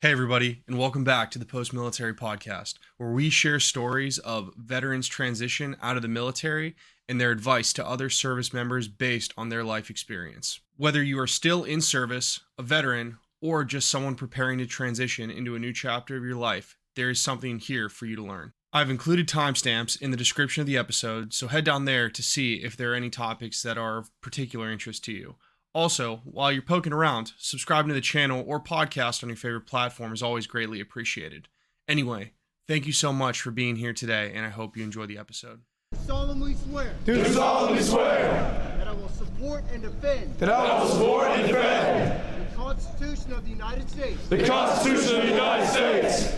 Hey everybody, and welcome back to the Post-Military Podcast, where we share stories of veterans' transition out of the military and their advice to other service members based on their life experience. Whether you are still in service, a veteran, or just someone preparing to transition into a new chapter of your life, there is something here for you to learn. I've included timestamps in the description of the episode, so head down there to see if there are any topics that are of particular interest to you. Also, while you're poking around, subscribing to the channel or podcast on your favorite platform is always greatly appreciated. Anyway, thank you so much for being here today, and I hope you enjoy the episode. Do solemnly swear Do solemnly swear that I will support and defend that I will support and defend the Constitution of the United States the Constitution of the United States.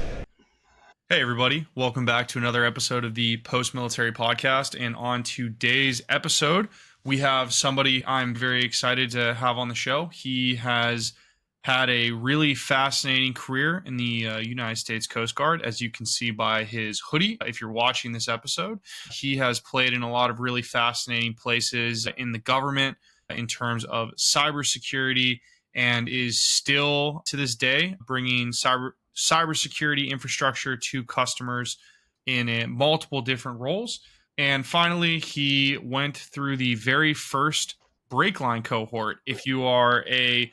Hey everybody, welcome back to another episode of the Post-Military Podcast, and on today's episode, we have somebody I'm very excited to have on the show. He has had a really fascinating career in the United States Coast Guard, as you can see by his hoodie. If you're watching this episode, he has played in a lot of really fascinating places in the government in terms of cybersecurity, and is still to this day bringing cybersecurity infrastructure to customers in multiple different roles. And finally, he went through the very first Breakline cohort. If you are a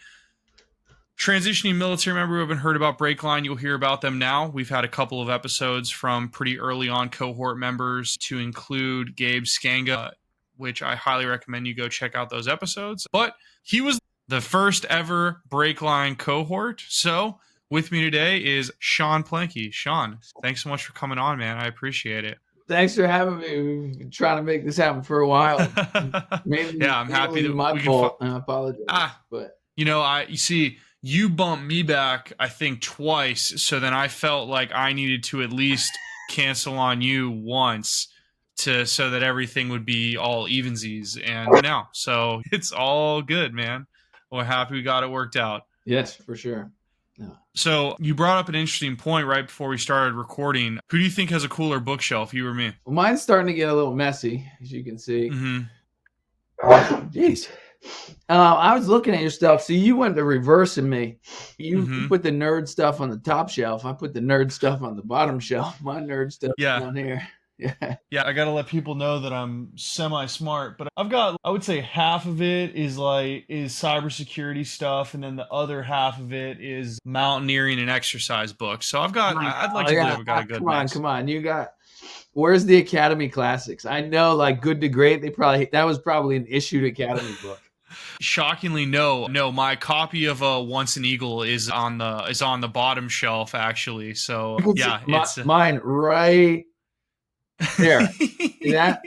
transitioning military member who haven't heard about Breakline, you'll hear about them now. We've had a couple of episodes from pretty early on cohort members, to include Gabe Skanga, which I highly recommend you go check out those episodes. But he was the first ever Breakline cohort. So with me today is Sean Plankey. Sean, thanks so much for coming on, man. I appreciate it. Thanks for having me. We've been trying to make this happen for a while. Yeah, I'm happy that my fault. I apologize. But you see, you bumped me back, I think, twice. So then I felt like I needed to at least cancel on you once so that everything would be all evensies. And now, so it's all good, man. We're happy we got it worked out. Yes, for sure. No. So you brought up an interesting point right before we started recording. Who do you think has a cooler bookshelf, you or me? Well, mine's starting to get a little messy, as you can see. Mm-hmm. Jeez. I was looking at your stuff. So you went to reversing me. You put the nerd stuff on the top shelf. I put the nerd stuff on the bottom shelf. My nerd stuff down here. Yeah, I gotta let people know that I'm semi-smart, but I've got, I would say half of it is cybersecurity stuff, and then the other half of it is mountaineering and exercise books. So I'd like to believe I've got a good mix. Come on. Where's the Academy Classics? I know, like Good to Great, that was probably an issued Academy book. Shockingly, no. My copy of Once an Eagle is on the bottom shelf, actually. So yeah, it's mine right there. See that?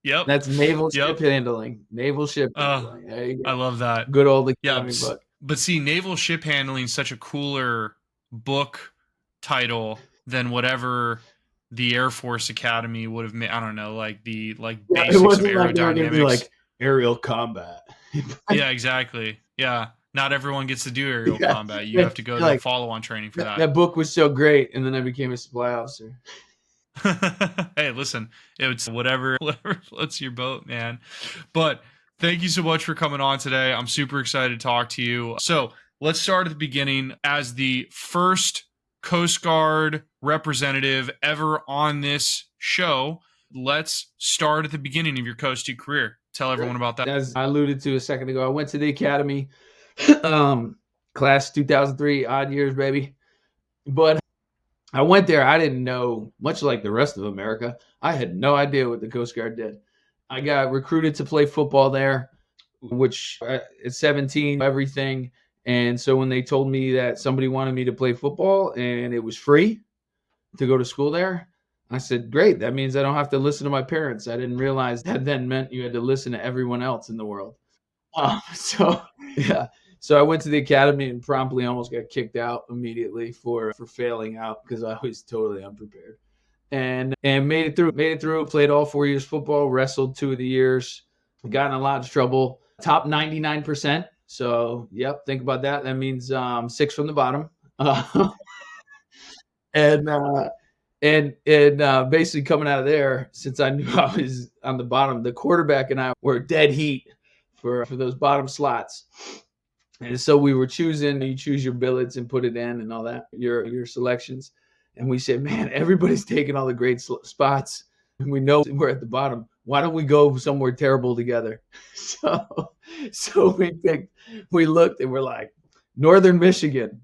Yep. That's naval ship handling. Naval ship handling. There you go. I love that. Good old Academy book. But see, naval ship handling is such a cooler book title than whatever the Air Force Academy would have made. I don't know, basics of aerodynamics. Like aerial combat. Yeah, exactly. Yeah. Not everyone gets to do aerial combat. You have to go to the follow-on training for that. That book was so great, and then I became a supply officer. Hey, listen, it's whatever floats your boat, man. But thank you so much for coming on today. I'm super excited to talk to you. So let's start at the beginning. As the first Coast Guard representative ever on this show, let's start at the beginning of your Coast 2 career. Tell everyone about that. As I alluded to a second ago, I went to the Academy, class 2003, odd years, baby. But I went there. I didn't know, much like the rest of America, I had no idea what the Coast Guard did. I got recruited to play football there, which at 17, everything. And so when they told me that somebody wanted me to play football and it was free to go to school there, I said, great. That means I don't have to listen to my parents. I didn't realize that then meant you had to listen to everyone else in the world. So I went to the Academy and promptly almost got kicked out immediately for failing out because I was totally unprepared. And made it through, played all 4 years football, wrestled 2 of the years, got in a lot of trouble. Top 99%. So, yep, think about that. That means 6 from the bottom. And basically coming out of there, since I knew I was on the bottom, the quarterback and I were dead heat for those bottom slots. And so we were choosing, you choose your billets and put it in and all that, your selections. And we said, man, everybody's taking all the great spots. And we know we're at the bottom. Why don't we go somewhere terrible together? So, so we looked and we're like, Northern Michigan.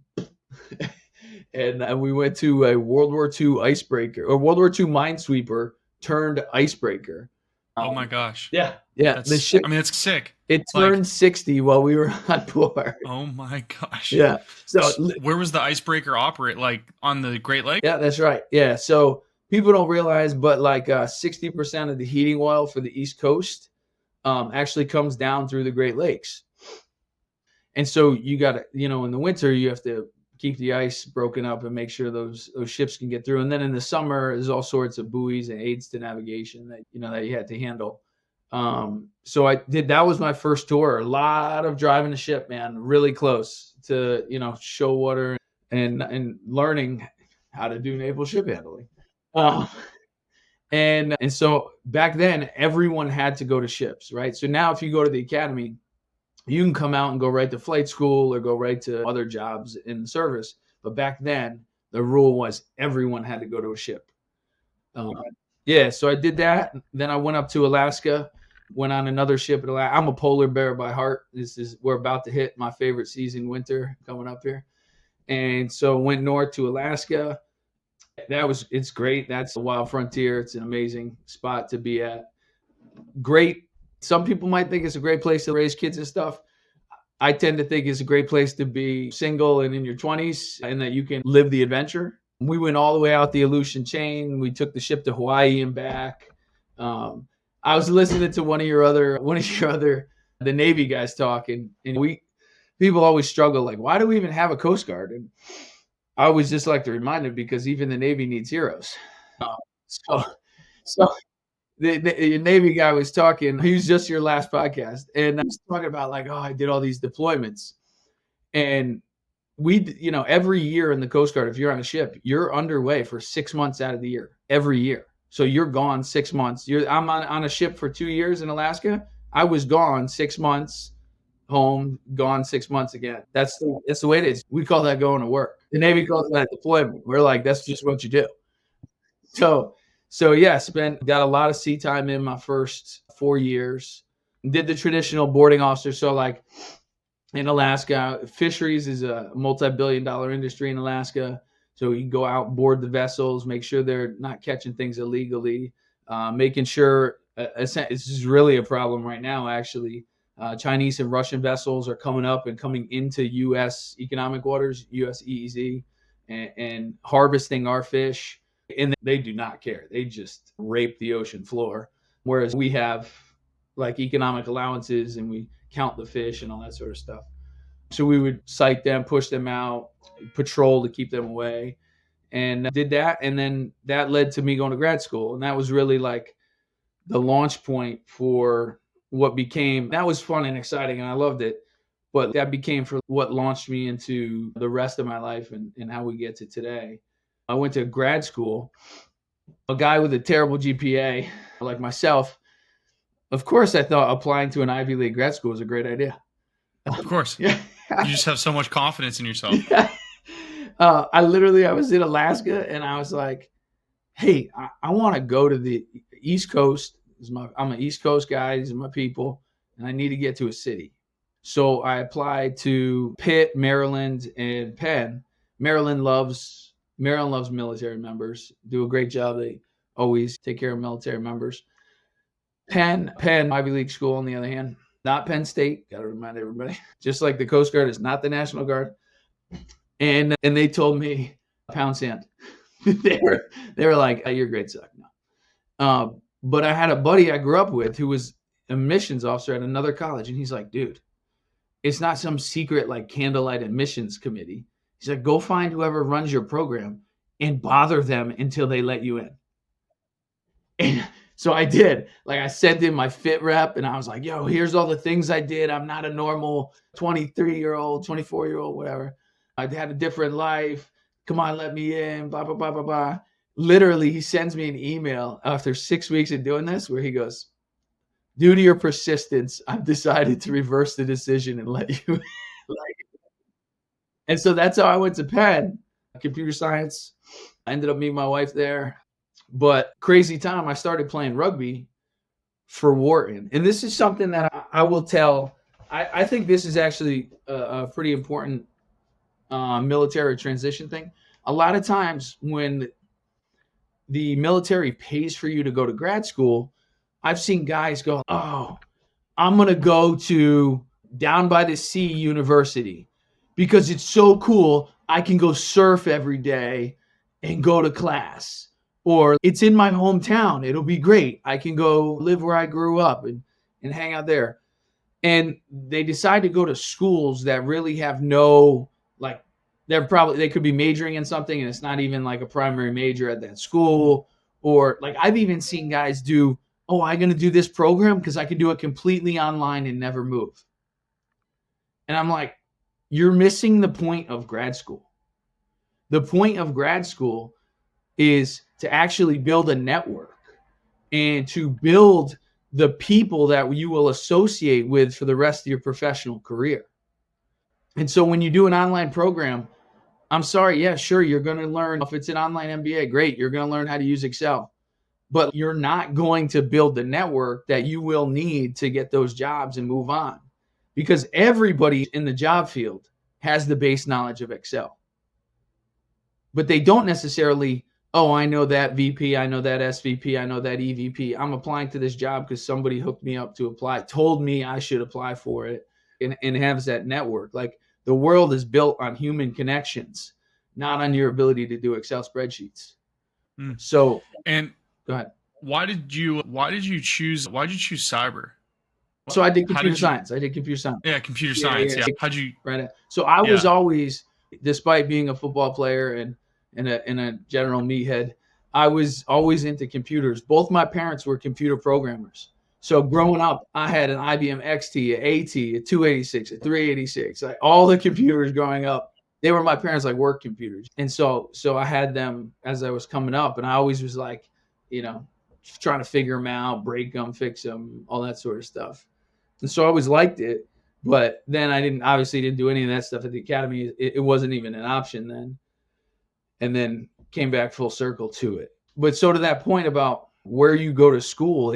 And we went to a World War II icebreaker or World War II minesweeper turned icebreaker. Oh my gosh. Yeah. That's, The ship, I mean, it's sick. it turned 60 while we were on board. Oh my gosh. Yeah. So where was the icebreaker operate? Like on the Great Lakes? yeah, that's right. Yeah. So people don't realize, but like 60% of the heating oil for the East Coast actually comes down through the Great Lakes. And so you got to, in the winter, you have to keep the ice broken up and make sure those ships can get through. And then in the summer, there's all sorts of buoys and aids to navigation that you had to handle. So that was my first tour. A lot of driving the ship, man, really close to, show water and learning how to do naval ship handling. And so back then, everyone had to go to ships, right? So now if you go to the academy, you can come out and go right to flight school or go right to other jobs in the service. But back then, the rule was everyone had to go to a ship. Yeah, so I did that. Then I went up to Alaska, went on another ship at Alaska. I'm a polar bear by heart. We're about to hit my favorite season, winter, coming up here. And so went north to Alaska. It's great. That's the wild frontier. It's an amazing spot to be at. Great. Some people might think it's a great place to raise kids and stuff. I tend to think it's a great place to be single and in your 20s and that you can live the adventure. We went all the way out the Aleutian chain. We took the ship to Hawaii and back. I was listening to one of your other, the Navy guys talking, and people always struggle, like, why do we even have a Coast Guard? And I always just like to remind them because even the Navy needs heroes. So the Navy guy was talking. He was just your last podcast, and I was talking about like, I did all these deployments, and we, every year in the Coast Guard, if you're on a ship, you're underway for 6 months out of the year, every year. So you're gone 6 months. I'm on a ship for 2 years in Alaska. I was gone 6 months, home, gone 6 months again. That's the way it is. We call that going to work. The Navy calls that deployment. We're like, that's just what you do. So yeah, got a lot of sea time in my first 4 years. Did the traditional boarding officer. So like in Alaska, fisheries is a multi-billion-dollar industry in Alaska. So you go out, board the vessels, make sure they're not catching things illegally, making sure this is really a problem right now, actually. Chinese and Russian vessels are coming up and coming into U.S. economic waters, U.S. EEZ, and harvesting our fish. And they do not care. They just rape the ocean floor. Whereas we have like economic allowances and we count the fish and all that sort of stuff. So we would cite them, push them out, patrol to keep them away, and did that. And then that led to me going to grad school. And that was really like the launch point for what became, that was fun and exciting and I loved it. But that became for what launched me into the rest of my life and how we get to today. I went to grad school, a guy with a terrible GPA like myself. Of course, I thought applying to an Ivy League grad school was a great idea. Of course. Yeah. You just have so much confidence in yourself. Yeah. I was in Alaska and I was like, hey, I want to go to the East Coast. I'm an East Coast guy. These are my people. And I need to get to a city. So I applied to Pitt, Maryland, and Penn. Maryland loves military members, do a great job. They always take care of military members. Penn, Ivy League school, on the other hand, not Penn State. Got to remind everybody. Just like the Coast Guard is not the National Guard. And they told me, pound sand. they were like, oh, you're a great suck. No. But I had a buddy I grew up with who was a missions officer at another college. And he's like, dude, it's not some secret like candlelight admissions committee. He's like, go find whoever runs your program and bother them until they let you in. And so I did. Like I sent in my fit rep and I was like, yo, here's all the things I did. I'm not a normal 23-year-old, 24-year-old, whatever. I had a different life. Come on, let me in, blah, blah, blah, blah, blah. Literally, he sends me an email after 6 weeks of doing this where he goes, due to your persistence, I've decided to reverse the decision and let you in. Like, And so that's how I went to Penn, computer science. I ended up meeting my wife there. But crazy time, I started playing rugby for Wharton. And this is something that I will tell. I think this is actually a pretty important military transition thing. A lot of times when the military pays for you to go to grad school, I've seen guys go, oh, I'm going to go to down by the sea university because it's so cool. I can go surf every day and go to class. Or it's in my hometown. It'll be great. I can go live where I grew up and hang out there. And they decide to go to schools that really have no, like, they could be majoring in something and it's not even like a primary major at that school. Or like I've even seen guys do, oh, I'm going to do this program because I can do it completely online and never move. And I'm like, you're missing the point of grad school. The point of grad school is to actually build a network and to build the people that you will associate with for the rest of your professional career. And so when you do an online program, I'm sorry, yeah, sure, you're going to learn, if it's an online MBA, great, you're going to learn how to use Excel. But you're not going to build the network that you will need to get those jobs and move on. Because everybody in the job field has the base knowledge of Excel. But they don't necessarily, oh, I know that VP, I know that SVP, I know that EVP. I'm applying to this job because somebody hooked me up to apply, told me I should apply for it, and has that network. Like the world is built on human connections, not on your ability to do Excel spreadsheets. So, and go ahead. Why did you choose cyber? So I did computer science. Yeah, computer science. Yeah. How'd you? Right. So I was always, despite being a football player and a general meathead, I was always into computers. Both my parents were computer programmers. So growing up, I had an IBM XT, an AT, a 286, a 386. Like all the computers growing up, they were my parents' like work computers. And so I had them as I was coming up, and I always was like, trying to figure them out, break them, fix them, all that sort of stuff. And so I always liked it, but then I didn't do any of that stuff at the academy. It wasn't even an option then. And then came back full circle to it. But so to that point about where you go to school,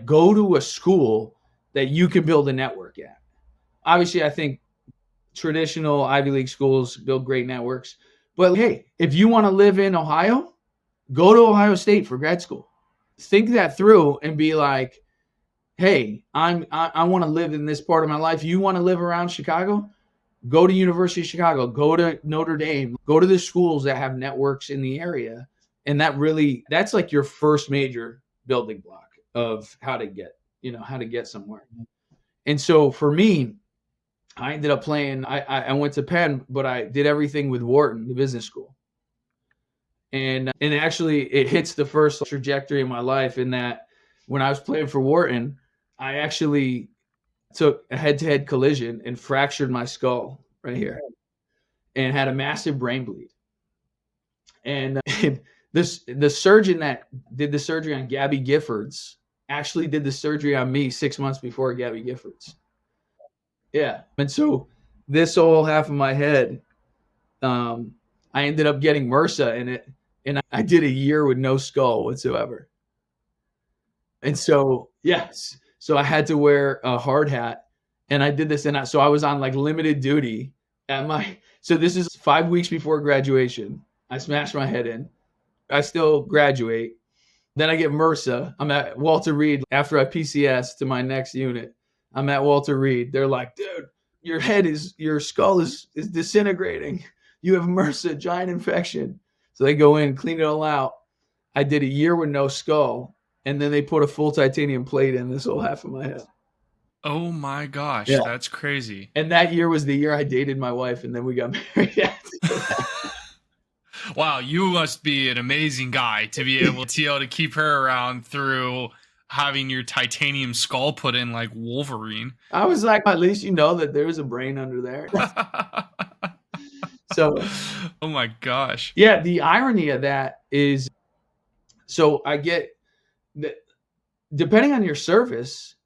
go to a school that you can build a network at. Obviously, I think traditional Ivy League schools build great networks. But hey, if you want to live in Ohio, go to Ohio State for grad school. Think that through and be like, hey, I want to live in this part of my life. You want to live around Chicago? Go to University of Chicago, go to Notre Dame, go to the schools that have networks in the area. And that's like your first major building block of how to get somewhere. And so for me, I ended up playing, I went to Penn, but I did everything with Wharton, the business school. And actually it hits the first trajectory in my life in that when I was playing for Wharton, I actually took a head-to-head collision and fractured my skull right here and had a massive brain bleed. And the surgeon that did the surgery on Gabby Giffords actually did the surgery on me 6 months before Gabby Giffords. Yeah. And so this whole half of my head, I ended up getting MRSA in it, and I did a year with no skull whatsoever. And so, yes. So I had to wear a hard hat, and I did this. So I was on like limited duty so this is 5 weeks before graduation. I smashed my head in. I still graduate. Then I get MRSA. I'm at Walter Reed after I PCS to my next unit. I'm at Walter Reed. They're like, dude, your skull is disintegrating. You have MRSA, giant infection. So they go in, clean it all out. I did a year with no skull. And then they put a full titanium plate in this whole half of my head. Oh my gosh, yeah. That's crazy. And that year was the year I dated my wife, and then we got married. Wow, you must be an amazing guy to be able to keep her around through having your titanium skull put in like Wolverine. I was like, at least you know that there's a brain under there. So, oh my gosh. Yeah, the irony of that is, so I get that depending on your service,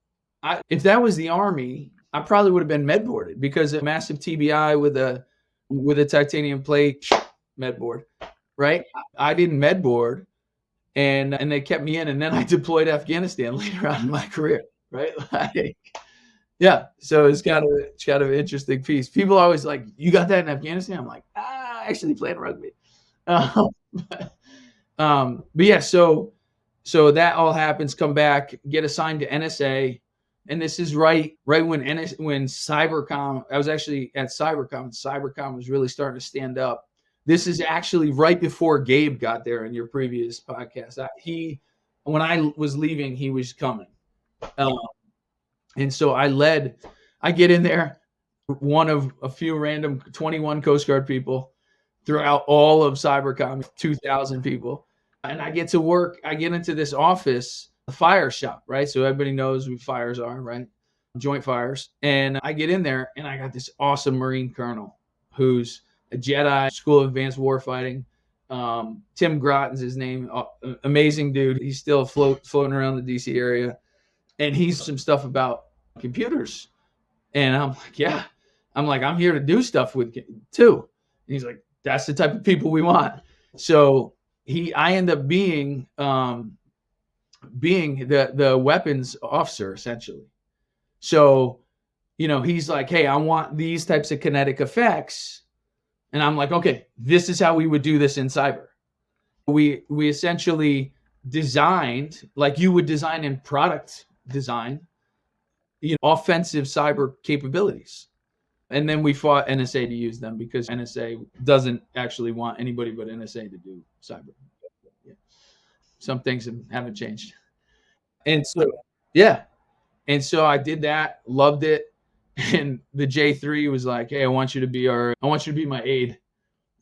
if that was the Army, I probably would have been med boarded because a massive TBI with with a titanium plate, med board, right? I didn't med board, and they kept me in, and then I deployed to Afghanistan later on in my career, right? Like, yeah, so it's kind of an interesting piece. People are always like, "You got that in Afghanistan?" I'm like, I actually played rugby. Um, but yeah, so that all happens. Come back, get assigned to NSA, and this is right when when Cybercom. I was actually at Cybercom. And Cybercom was really starting to stand up. This is actually right before Gabe got there in your previous podcast. When I was leaving, he was coming. And so I get in there, one of a few random 21 Coast Guard people throughout all of Cybercom, 2,000 people. And I get to work. I get into this office, a fire shop, right? So everybody knows what fires are, right? Joint fires. And I get in there, and I got this awesome Marine colonel who's a Jedi, School of Advanced Warfighting. Tim Grotten's his name. Amazing dude. He's still floating around the DC area. And he's some stuff about computers. And I'm like, yeah. I'm here to do stuff with too. And he's like, that's the type of people we want. So I end up being the weapons officer, essentially. So, he's like, hey, I want these types of kinetic effects. And I'm like, okay, this is how we would do this in cyber. We essentially designed, like you would design in product design, offensive cyber capabilities. And then we fought NSA to use them because NSA doesn't actually want anybody but NSA to do cyber. Yeah. Some things haven't changed. And so, yeah. And so I did that, loved it. And the J3 was like, hey, I want you to be my aide.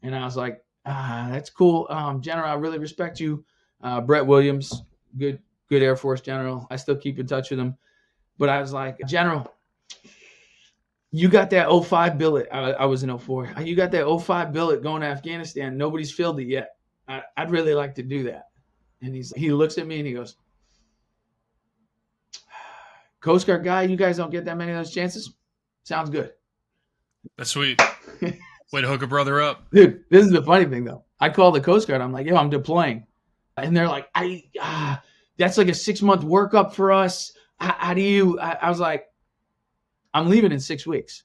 And I was like, that's cool. General, I really respect you. Brett Williams, good Air Force general. I still keep in touch with him. But I was like, General, you got that 05 billet. I was in 04. You got that 05 billet going to Afghanistan. Nobody's filled it yet. I'd really like to do that. And he looks at me and he goes, Coast Guard guy, you guys don't get that many of those chances? Sounds good. That's sweet. Way to hook a brother up. Dude, this is the funny thing, though. I call the Coast Guard. I'm like, yo, I'm deploying. And they're like, that's like a 6-month workup for us. How do you? I was like, I'm leaving in 6 weeks.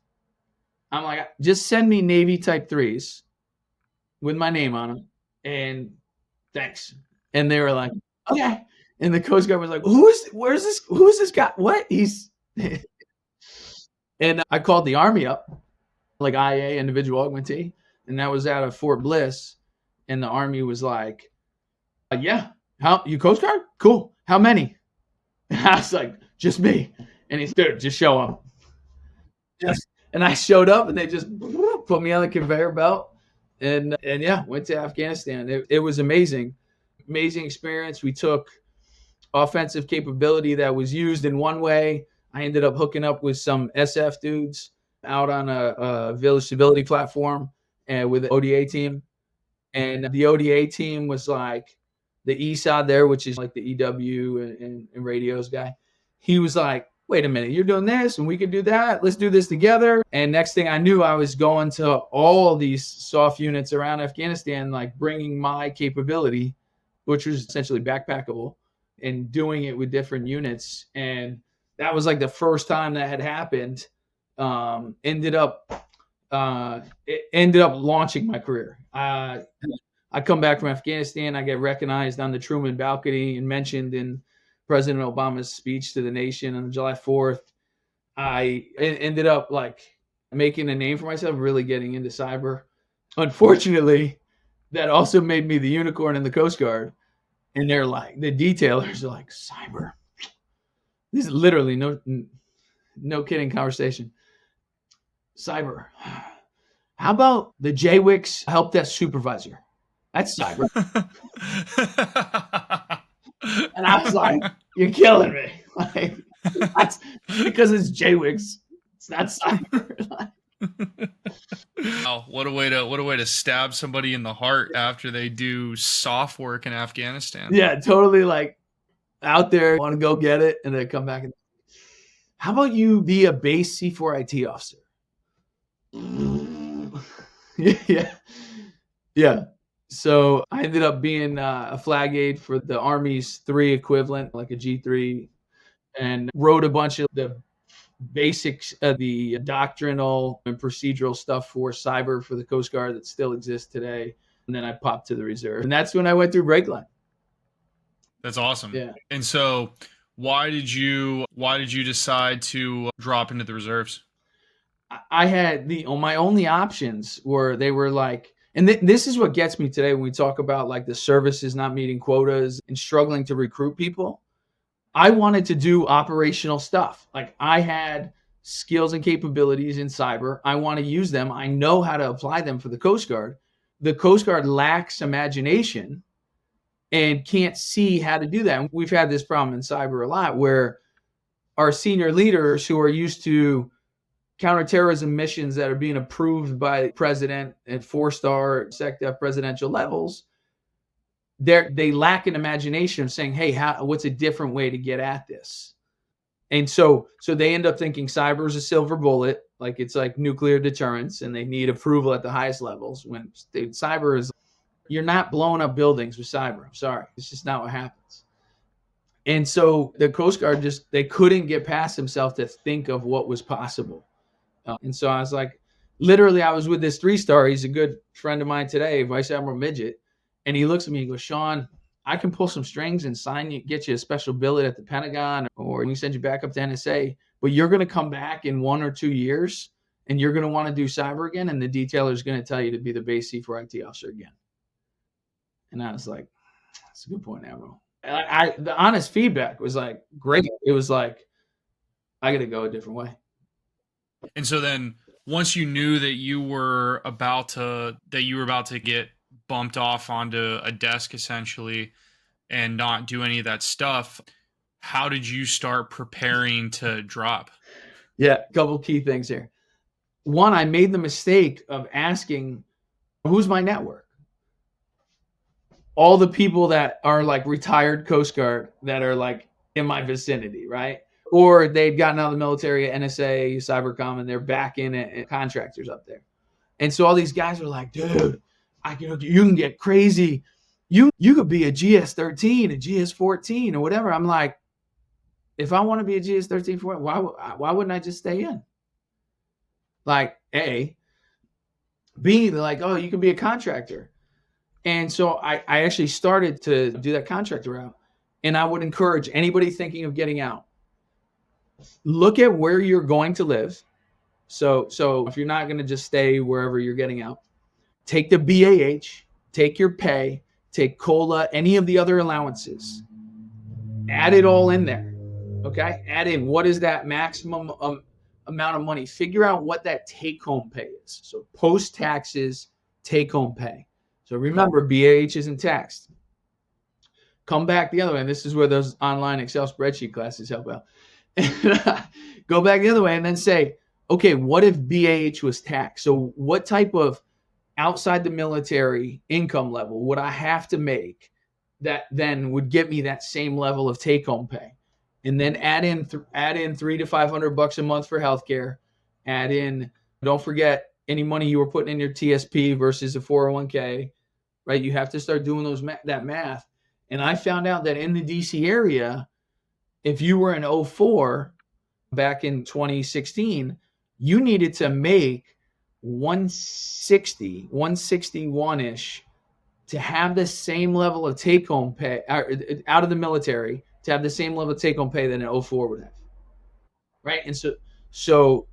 I'm like, just send me Navy Type 3s with my name on them, and thanks. And they were like, okay. And the Coast Guard was like, who is this guy? What? And I called the Army up, like IA, individual augmentee, and that was out of Fort Bliss. And the Army was like, yeah, you Coast Guard? Cool. How many? And I was like, just me. And he said, dude, just show up. And I showed up, and they just put me on the conveyor belt, and yeah, went to Afghanistan. It was amazing experience. We took offensive capability that was used in one way. I ended up hooking up with some SF dudes out on a village stability platform and with the ODA team. And the ODA team was like the ESOD there, which is like the EW and radios guy. He was like, wait a minute, you're doing this and we can do that. Let's do this together. And next thing I knew, I was going to all these soft units around Afghanistan, like bringing my capability, which was essentially backpackable, and doing it with different units. And that was like the first time that had happened. It ended up launching my career. I come back from Afghanistan. I get recognized on the Truman balcony and mentioned in President Obama's speech to the nation on July 4th. I ended up like making a name for myself, really getting into cyber. Unfortunately, that also made me the unicorn in the Coast Guard. And they're like, the detailers are like, cyber. This is literally no kidding conversation. Cyber. How about the JWICS help desk supervisor? That's cyber. And I was like, you're killing me. Like, that's because it's JWICS. It's not cyber. Wow, what a way to stab somebody in the heart after they do soft work in Afghanistan. Yeah, totally, like out there, want to go get it, and then come back and how about you be a base C4 IT officer? Yeah. Yeah. So I ended up being a flag aide for the Army's 3 equivalent, like a G3, and wrote a bunch of the basics of the doctrinal and procedural stuff for cyber for the Coast Guard that still exists today. And then I popped to the reserve. And that's when I went through Breakline. That's awesome. Yeah. And so why did you decide to drop into the reserves? I had my only options they were like, and this is what gets me today when we talk about like the services not meeting quotas and struggling to recruit people. I wanted to do operational stuff. Like I had skills and capabilities in cyber. I want to use them. I know how to apply them for the Coast Guard. The Coast Guard lacks imagination and can't see how to do that. And we've had this problem in cyber a lot where our senior leaders who are used to counterterrorism missions that are being approved by the president at 4-star SecDef presidential levels, they lack an imagination of saying, hey, what's a different way to get at this? And so they end up thinking cyber is a silver bullet, like it's like nuclear deterrence, and they need approval at the highest levels. When cyber is, you're not blowing up buildings with cyber. I'm sorry, it's just not what happens. And so the Coast Guard they couldn't get past themselves to think of what was possible. And so I was like, literally, I was with this 3-star. He's a good friend of mine today, Vice Admiral Midget. And he looks at me and goes, Sean, I can pull some strings and get you a special billet at the Pentagon, or we send you back up to NSA. But you're going to come back in 1 or 2 years and you're going to want to do cyber again. And the detailer is going to tell you to be the base C4 IT officer again. And I was like, that's a good point, Admiral. The honest feedback was like, great. It was like, I got to go a different way. And so then once you knew that you were about to get bumped off onto a desk essentially and not do any of that stuff, how did you start preparing to drop? Yeah, a couple key things here. One, I made the mistake of asking, who's my network? All the people that are like retired Coast Guard that are like in my vicinity, right? Or they'd gotten out of the military, NSA, Cybercom, and they're back in it, contractors up there. And so all these guys are like, dude, you can get crazy. You could be a GS-13, a GS-14, or whatever. I'm like, if I want to be a GS-13, why wouldn't I just stay in? Like, A. B, they're like, oh, you can be a contractor. And so I actually started to do that contractor route. And I would encourage anybody thinking of getting out, look at where you're going to live. So if you're not going to just stay wherever you're getting out, take the BAH, take your pay, take COLA, any of the other allowances, add it all in there. Okay. Add in what is that maximum amount of money. Figure out what that take-home pay is. So post-taxes, take-home pay. So remember, BAH isn't taxed. Come back the other way. And this is where those online Excel spreadsheet classes help out. Go back the other way and then say, okay, what if BAH was taxed? So what type of outside the military income level would I have to make that then would get me that same level of take-home pay? And then add in $300 to $500 a month for healthcare. Add in, don't forget any money you were putting in your TSP versus a 401k, right? You have to start doing that math. And I found out that in the DC area, if you were in 04 back in 2016, you needed to make 161-ish to have the same level of take-home pay out of the military, to have the same level of take-home pay that an 04 would have, right? And so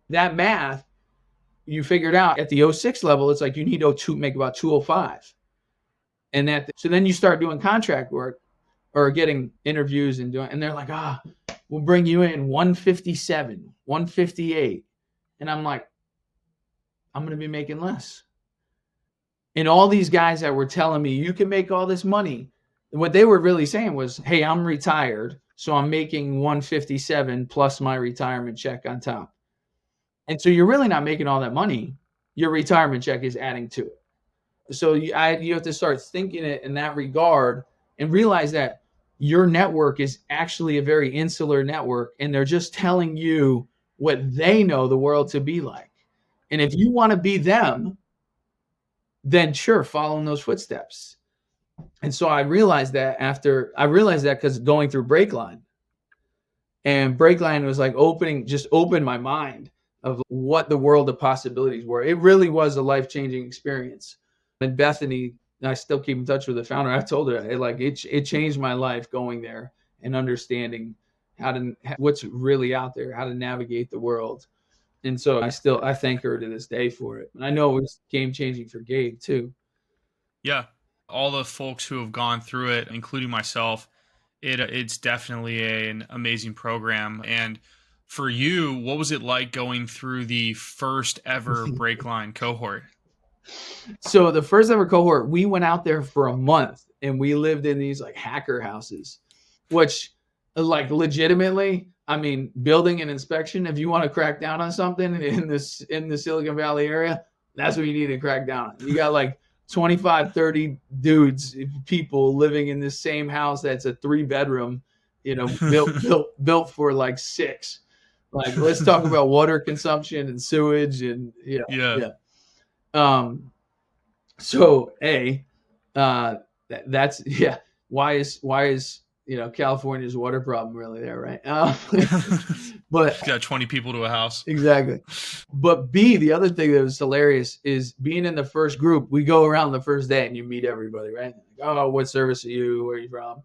that math, you figured out at the 06 level, it's like you need to make about 205. And so then you start doing contract work or getting interviews and they're like, we'll bring you in 157, 158. And I'm like, I'm going to be making less. And all these guys that were telling me you can make all this money, what they were really saying was, hey, I'm retired, so I'm making 157 plus my retirement check on top. And so you're really not making all that money. Your retirement check is adding to it. So you have to start thinking it in that regard and realize that your network is actually a very insular network, and they're just telling you what they know the world to be like. And if you want to be them, then sure, follow in those footsteps. And so I realized that because going through Breakline, and Breakline was like opened my mind of what the world of possibilities were. It really was a life-changing experience. And Bethany, I still keep in touch with the founder. I told her it changed my life going there and understanding what's really out there, how to navigate the world. And so I thank her to this day for it. And I know it was game-changing for Gabe too. Yeah. All the folks who have gone through it, including myself, it's definitely an amazing program. And for you, what was it like going through the first ever Breakline cohort? So the first ever cohort, we went out there for a month and we lived in these like hacker houses, which like legitimately, I mean, building an inspection, if you want to crack down on something in the Silicon Valley area, that's what you need to crack down on. You got like 25, 30 dudes, people living in this same house that's a 3-bedroom, built for like 6. Like, let's talk about water consumption and sewage and yeah. So that's yeah. Why is California's water problem really there, right? But got 20 people to a house. Exactly. But B, the other thing that was hilarious is being in the first group. We go around the first day and you meet everybody, right? Oh, what service are you? Where are you from?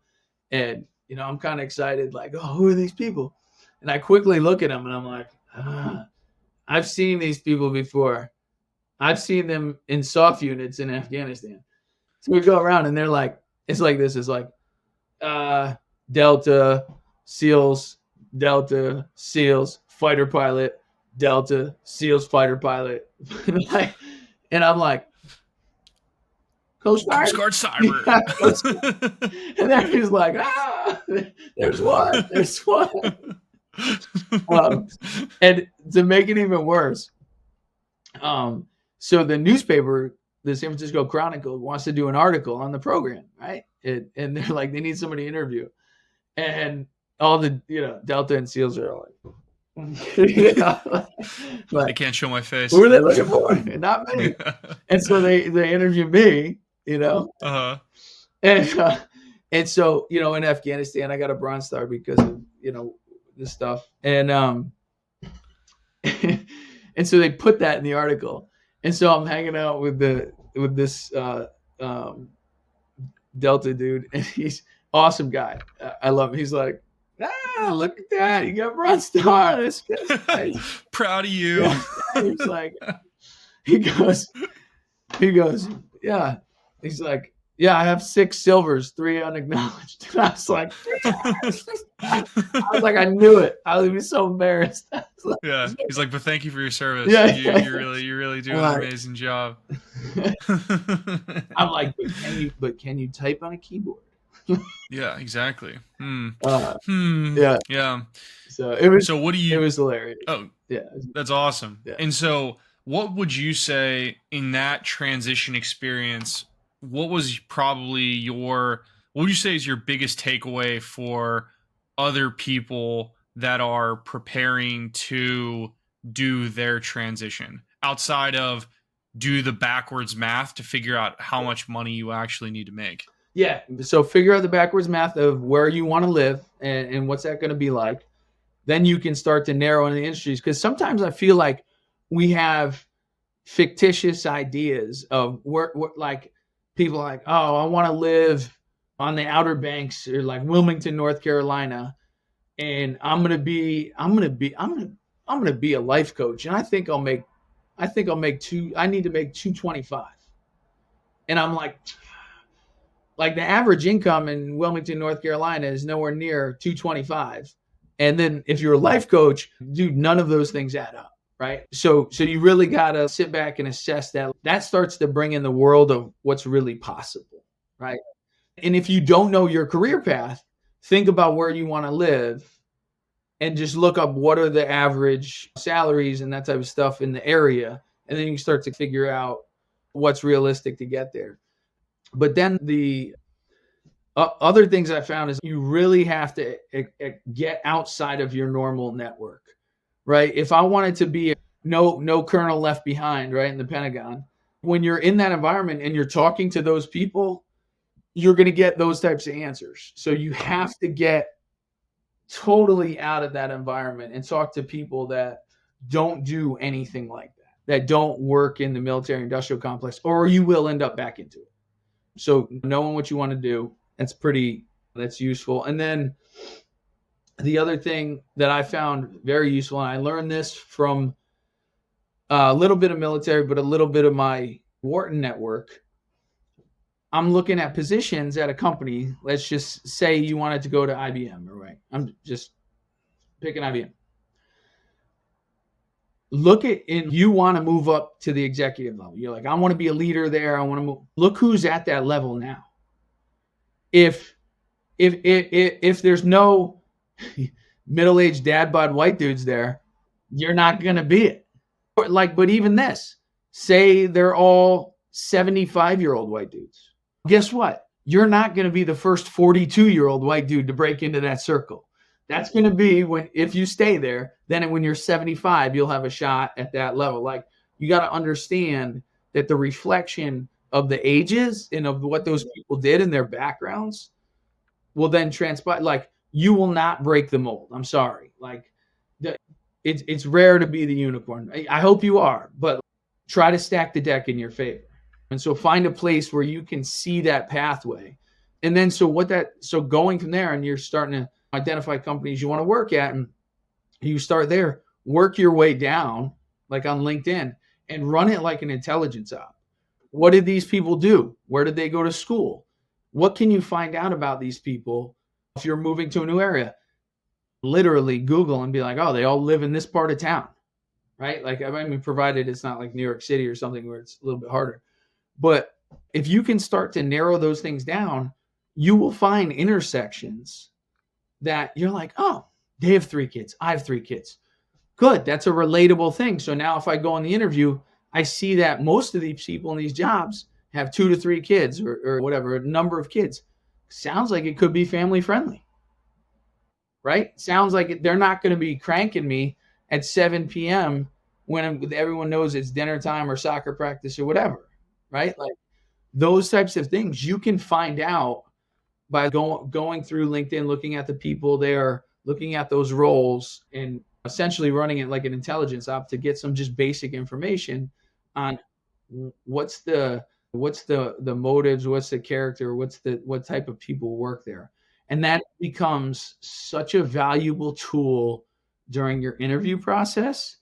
And I'm kind of excited, like, oh, who are these people? And I quickly look at them and I'm like, I've seen these people before. I've seen them in soft units in Afghanistan. So we go around and they're like, it's like this. It's like Delta, SEALs, Delta, SEALs, fighter pilot, Delta, SEALs, fighter pilot. And I'm like, Coast Guard Cyber. Yeah, and then he's like, there's one. And to make it even worse, so the newspaper, the San Francisco Chronicle, wants to do an article on the program, right? And they're like, they need somebody to interview. And all the, Delta and SEALs are like, I can't show my face. Who are they looking for? Not me. And so they interview me, Uh-huh. And so, in Afghanistan, I got a Bronze Star because of, this stuff. And and so they put that in the article. And so I'm hanging out with this Delta dude, and he's awesome guy. I love him. He's like, look at that. You got Bronze Star. That's good. Proud of you. Yeah. He's like, he goes, yeah. He's like, yeah, I have 6 silvers, 3 unacknowledged. And I was like, I knew it. I would be so embarrassed. Yeah. He's like, but thank you for your service. Yeah. You're really doing an amazing job. I'm like, but can you type on a keyboard? Yeah, exactly. Yeah. Yeah. So what do you? It was hilarious. Oh, yeah, that's awesome. Yeah. And so, what would you say in that transition experience? What was probably what would you say is your biggest takeaway for other people that are preparing to do their transition outside of do the backwards math to figure out how much money you actually need to make? Yeah. So figure out the backwards math of where you want to live and what's that going to be like. Then you can start to narrow in the industries. Because sometimes I feel like we have fictitious ideas of where like people are like, oh, I want to live on the Outer Banks or like Wilmington, North Carolina. And I'm going to be a life coach. And I need to make $225. And I'm like the average income in Wilmington, North Carolina is nowhere near $225. And then if you're a life coach, dude, none of those things add up, right? So you really got to sit back and assess that. That starts to bring in the world of what's really possible, right? And if you don't know your career path, think about where you want to live and just look up what are the average salaries and that type of stuff in the area. And then you start to figure out what's realistic to get there. But then the other things I found is you really have to get outside of your normal network, right? If I wanted to be no colonel left behind, right, in the Pentagon, When you're in that environment and you're talking to those people, you're going to get those types of answers. So you have to get totally out of that environment and talk to people that don't do anything like that don't work in the military industrial complex, or you will end up back into it. So knowing what you want to do, that's useful. And then the other thing that I found very useful, and I learned this from a little bit of military, but a little bit of my Wharton network. I'm looking at positions at a company. Let's just say you wanted to go to IBM, right? I'm just picking IBM. You want to move up to the executive level. You're like, I want to be a leader there. I want to move. Look who's at that level now. If there's no middle-aged dad bod white dudes there, you're not going to be it. But even this, say they're all 75-year-old white dudes. Guess what? You're not going to be the first 42-year-old white dude to break into that circle. That's going to be if you stay there, then when you're 75, you'll have a shot at that level. Like, you got to understand that the reflection of the ages and of what those people did in their backgrounds will then transpire. Like, you will not break the mold. I'm sorry. Like, it's rare to be the unicorn. I hope you are, but try to stack the deck in your favor. And so find a place where you can see that pathway. And then so going from there, and you're starting to identify companies you want to work at, and you start there, work your way down, like on LinkedIn, and run it like an intelligence op. What did these people do? Where did they go to school? What can you find out about these people if you're moving to a new area? Literally Google and be like, oh, they all live in this part of town, right? Like, I mean, provided it's not like New York City or something where it's a little bit harder. But if you can start to narrow those things down, you will find intersections that you're like, oh, they have 3 kids. I have 3 kids. Good. That's a relatable thing. So now if I go on the interview, I see that most of these people in these jobs have 2 to 3 kids or whatever, a number of kids. Sounds like it could be family friendly, right? Sounds like they're not going to be cranking me at 7 p.m. when everyone knows it's dinner time or soccer practice or whatever, right? Like, those types of things you can find out by going through LinkedIn, looking at the people there, looking at those roles, and essentially running it like an intelligence op to get some just basic information on what's the motives, what's the character, what type of people work there. And that becomes such a valuable tool during your interview process.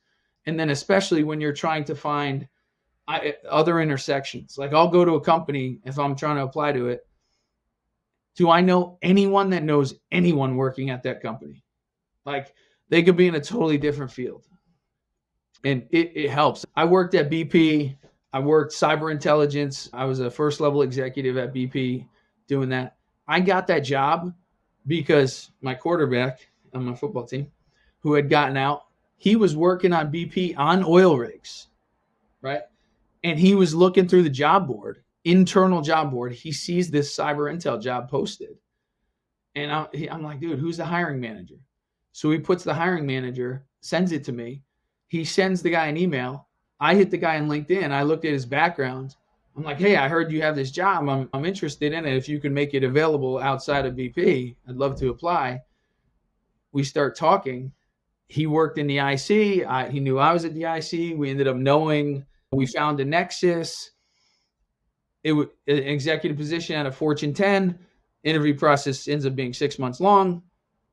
And then especially when you're trying to find other intersections. Like, I'll go to a company if I'm trying to apply to it. Do I know anyone that knows anyone working at that company? Like, they could be in a totally different field. And it helps. I worked at BP. I worked cyber intelligence. I was a first level executive at BP doing that. I got that job because my quarterback on my football team, who had gotten out, he was working on BP on oil rigs, right? And he was looking through the job board, internal job board. He sees this cyber intel job posted. And I'm like, dude, who's the hiring manager? So he puts the hiring manager, sends it to me. He sends the guy an email. I hit the guy on LinkedIn. I looked at his background. I'm like, hey, I heard you have this job. I'm interested in it. If you can make it available outside of BP, I'd love to apply. We start talking. He worked in the IC. He knew I was at the IC. We ended up knowing. We found a nexus. It was an executive position at a Fortune 10. Interview process ends up being 6 months long.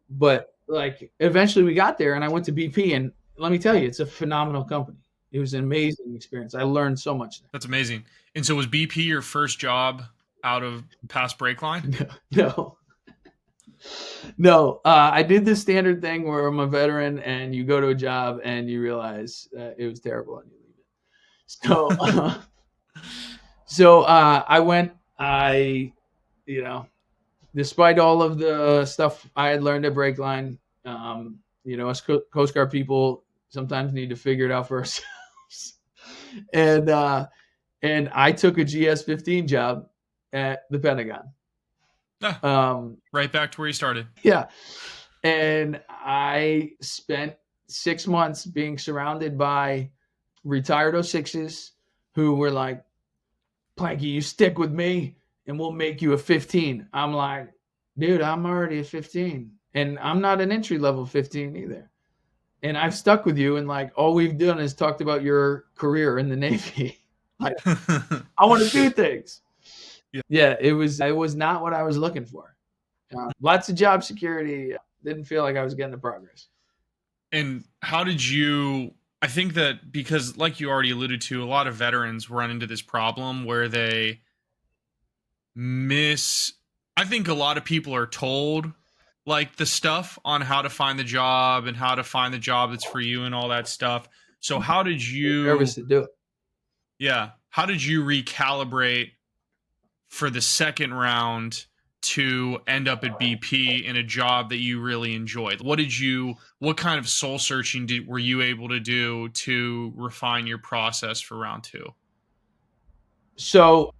But like, eventually we got there, and I went to BP, and let me tell you, it's a phenomenal company. It was an amazing experience. I learned so much there. That's amazing. And so was BP your first job out of past Breakline? No. I did the standard thing where I'm a veteran and you go to a job and you realize it was terrible and you leave it. So, I went, despite all of the stuff I had learned at Breakline, us Coast Guard people sometimes need to figure it out for ourselves. And I took a GS-15 job at the Pentagon. Right back to where you started. Yeah. And I spent 6 months being surrounded by retired 06s who were like, Plankey, you stick with me and we'll make you a 15. I'm like, dude, I'm already a 15. And I'm not an entry level 15 either. And I've stuck with you, and like all we've done is talked about your career in the Navy. Like, I want to do things. Yeah, it was not what I was looking for. Lots of job security. Didn't feel like I was getting the progress. And how did you? I think that because, like you already alluded to, a lot of veterans run into this problem where they miss. I think a lot of people are told like the stuff on how to find the job and how to find the job that's for you and all that stuff. So how did you? Nervous to do it. Yeah, how did you recalibrate for the second round to end up at BP in a job that you really enjoyed? What kind of soul searching were you able to do to refine your process for round two? So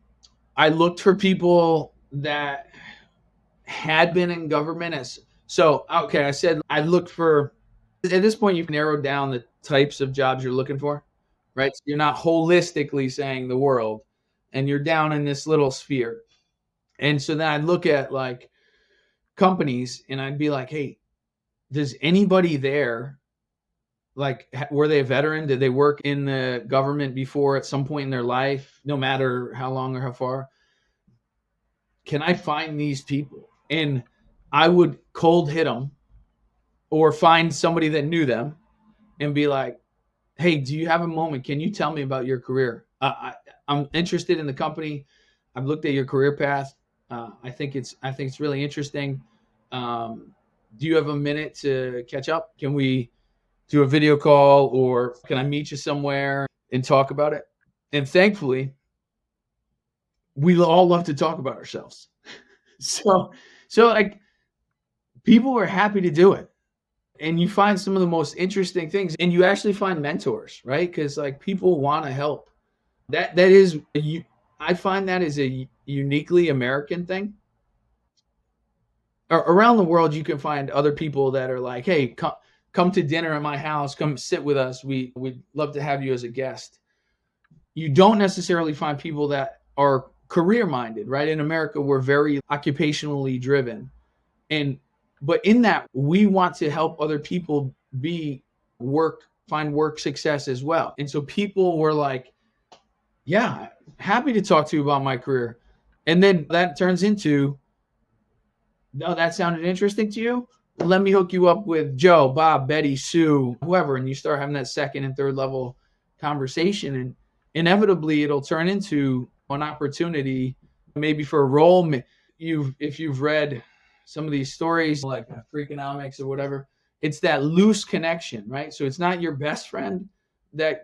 I looked for people that had been in government I said I looked for, at this point you've narrowed down the types of jobs you're looking for, right? So you're not holistically saying the world, and you're down in this little sphere. And so then I'd look at like companies and I'd be like, hey, does anybody there, like, were they a veteran? Did they work in the government before at some point in their life, no matter how long or how far? Can I find these people? And I would cold hit them or find somebody that knew them and be like, hey, do you have a moment? Can you tell me about your career? I'm interested in the company. I've looked at your career path. I think it's really interesting. Do you have a minute to catch up? Can we do a video call, or can I meet you somewhere and talk about it? And thankfully, we all love to talk about ourselves. So like, people are happy to do it. And you find some of the most interesting things, and you actually find mentors, right? Because like, people want to help. I find that is a uniquely American thing. Around the world, you can find other people that are like, hey, come to dinner at my house, come sit with us. We'd love to have you as a guest. You don't necessarily find people that are career minded, right? In America, we're very occupationally driven. But in that, we want to help other people find work success as well. And so people were like, yeah, happy to talk to you about my career. And then that turns into, no, that sounded interesting to you? Let me hook you up with Joe, Bob, Betty, Sue, whoever. And you start having that second and third level conversation. And inevitably, it'll turn into an opportunity, maybe for a role. If you've read some of these stories like Freakonomics or whatever, it's that loose connection, right? So it's not your best friend that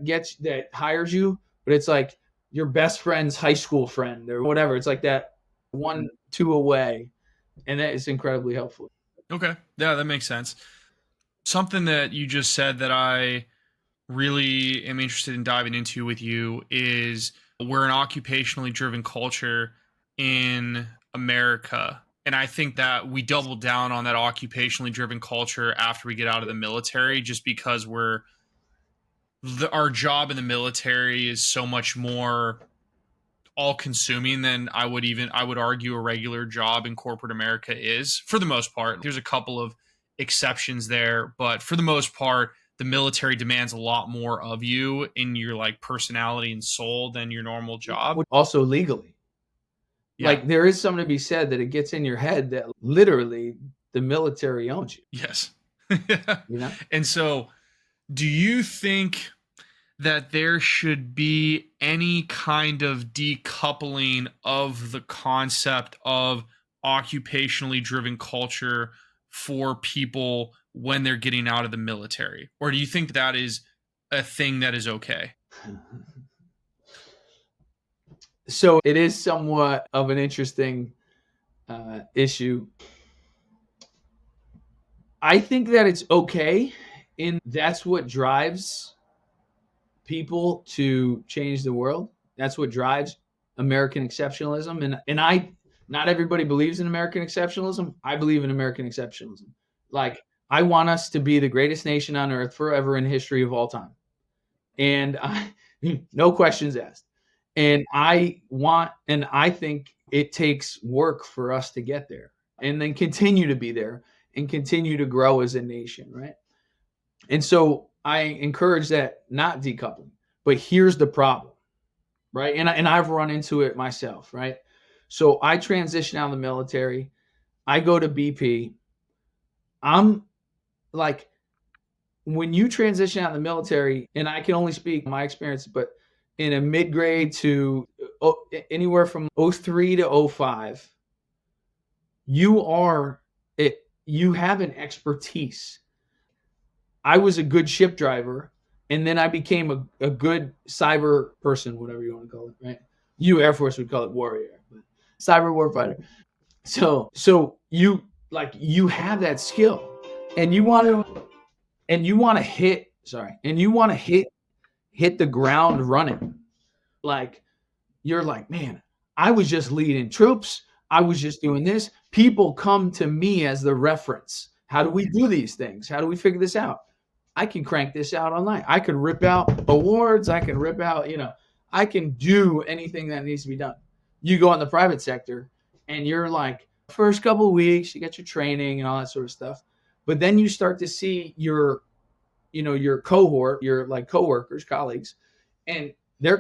hires you, but it's like your best friend's high school friend or whatever. It's like that 1-2 away. And that is incredibly helpful. Okay. Yeah, that makes sense. Something that you just said that I really am interested in diving into with you is we're an occupationally driven culture in America. And I think that we double down on that occupationally driven culture after we get out of the military, just because our job in the military is so much more all consuming than I would argue a regular job in corporate America is, for the most part. There's a couple of exceptions there, but for the most part, the military demands a lot more of you in your like personality and soul than your normal job. Also legally. Yeah. Like, there is something to be said that it gets in your head that literally the military owns you. Yes. You know? And so do you think that there should be any kind of decoupling of the concept of occupationally driven culture for people when they're getting out of the military? Or do you think that is a thing that is okay? So it is somewhat of an interesting issue. I think that it's okay, and that's what drives people to change the world. That's what drives American exceptionalism. And not everybody believes in American exceptionalism. I believe in American exceptionalism. Like, I want us to be the greatest nation on earth forever in history of all time. And no questions asked. And I think it takes work for us to get there and then continue to be there and continue to grow as a nation, right? And so I encourage that not decoupling. But here's the problem, right? And I've run into it myself, right? So I transition out of the military. I go to BP. I'm like, when you transition out of the military, and I can only speak my experience, but in a mid grade to anywhere from '03 to '05, you are it. You have an expertise. I was a good ship driver, and then I became a good cyber person, whatever you want to call it, right? You Air Force would call it warrior, but cyber warfighter. So you have that skill, and you want to hit the ground running. Like, you're like, man, I was just leading troops. I was just doing this. People come to me as the reference. How do we do these things? How do we figure this out? I can crank this out online. I can rip out awards. I can rip out, I can do anything that needs to be done. You go in the private sector and you're like, first couple of weeks, you get your training and all that sort of stuff. But then you start to see your cohort, your like coworkers, colleagues, and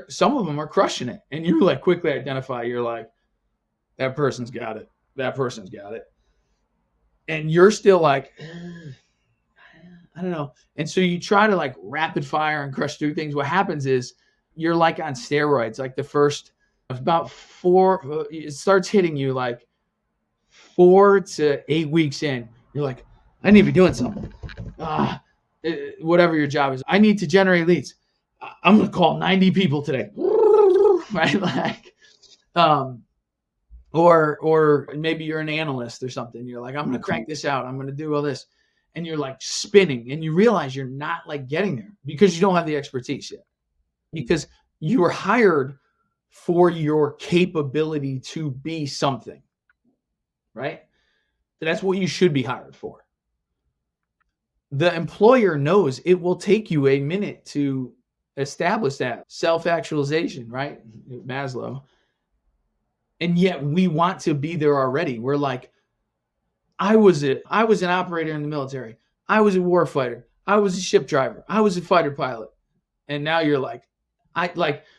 some of them are crushing it. And you like quickly identify, you're like, that person's got it. That person's got it. And you're still like, I don't know. And so you try to like rapid fire and crush through things. What happens is you're like on steroids. Like the first about it starts hitting you like 4 to 8 weeks in. You're like, I need to be doing something. Whatever your job is, I need to generate leads. I'm gonna call 90 people today, right? Like, or maybe you're an analyst or something. You're like, I'm gonna crank this out. I'm gonna do all this, and you're like spinning, and you realize you're not like getting there because you don't have the expertise yet. Because you were hired for your capability to be something, right? That's what you should be hired for. The employer knows it will take you a minute to establish that self-actualization, right? Maslow. And yet we want to be there already. We're like, I was an operator in the military. I was a warfighter. I was a ship driver. I was a fighter pilot. And now you're like,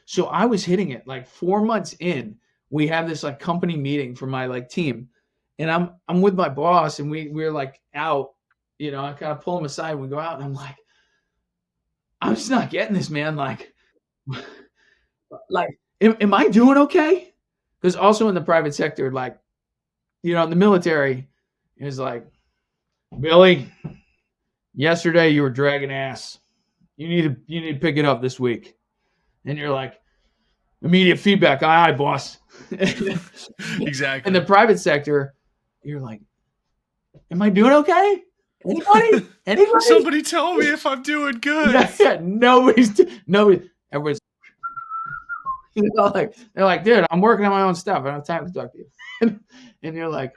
so I was hitting it like 4 months in. We have this like company meeting for my like team. And I'm with my boss, and we're like out, I kind of pull him aside when we go out, and I'm like, I'm just not getting this, man. Like, am I doing okay? Because also in the private sector, like, in the military, it's like, Billy, yesterday you were dragging ass. You need to pick it up this week. And you're like, immediate feedback. Aye, boss. Exactly. In the private sector, you're like, am I doing okay? Anybody? Somebody tell me if I'm doing good. Yeah, nobody. Everybody's they're like, dude, I'm working on my own stuff. I don't have time to talk to you. And you're like,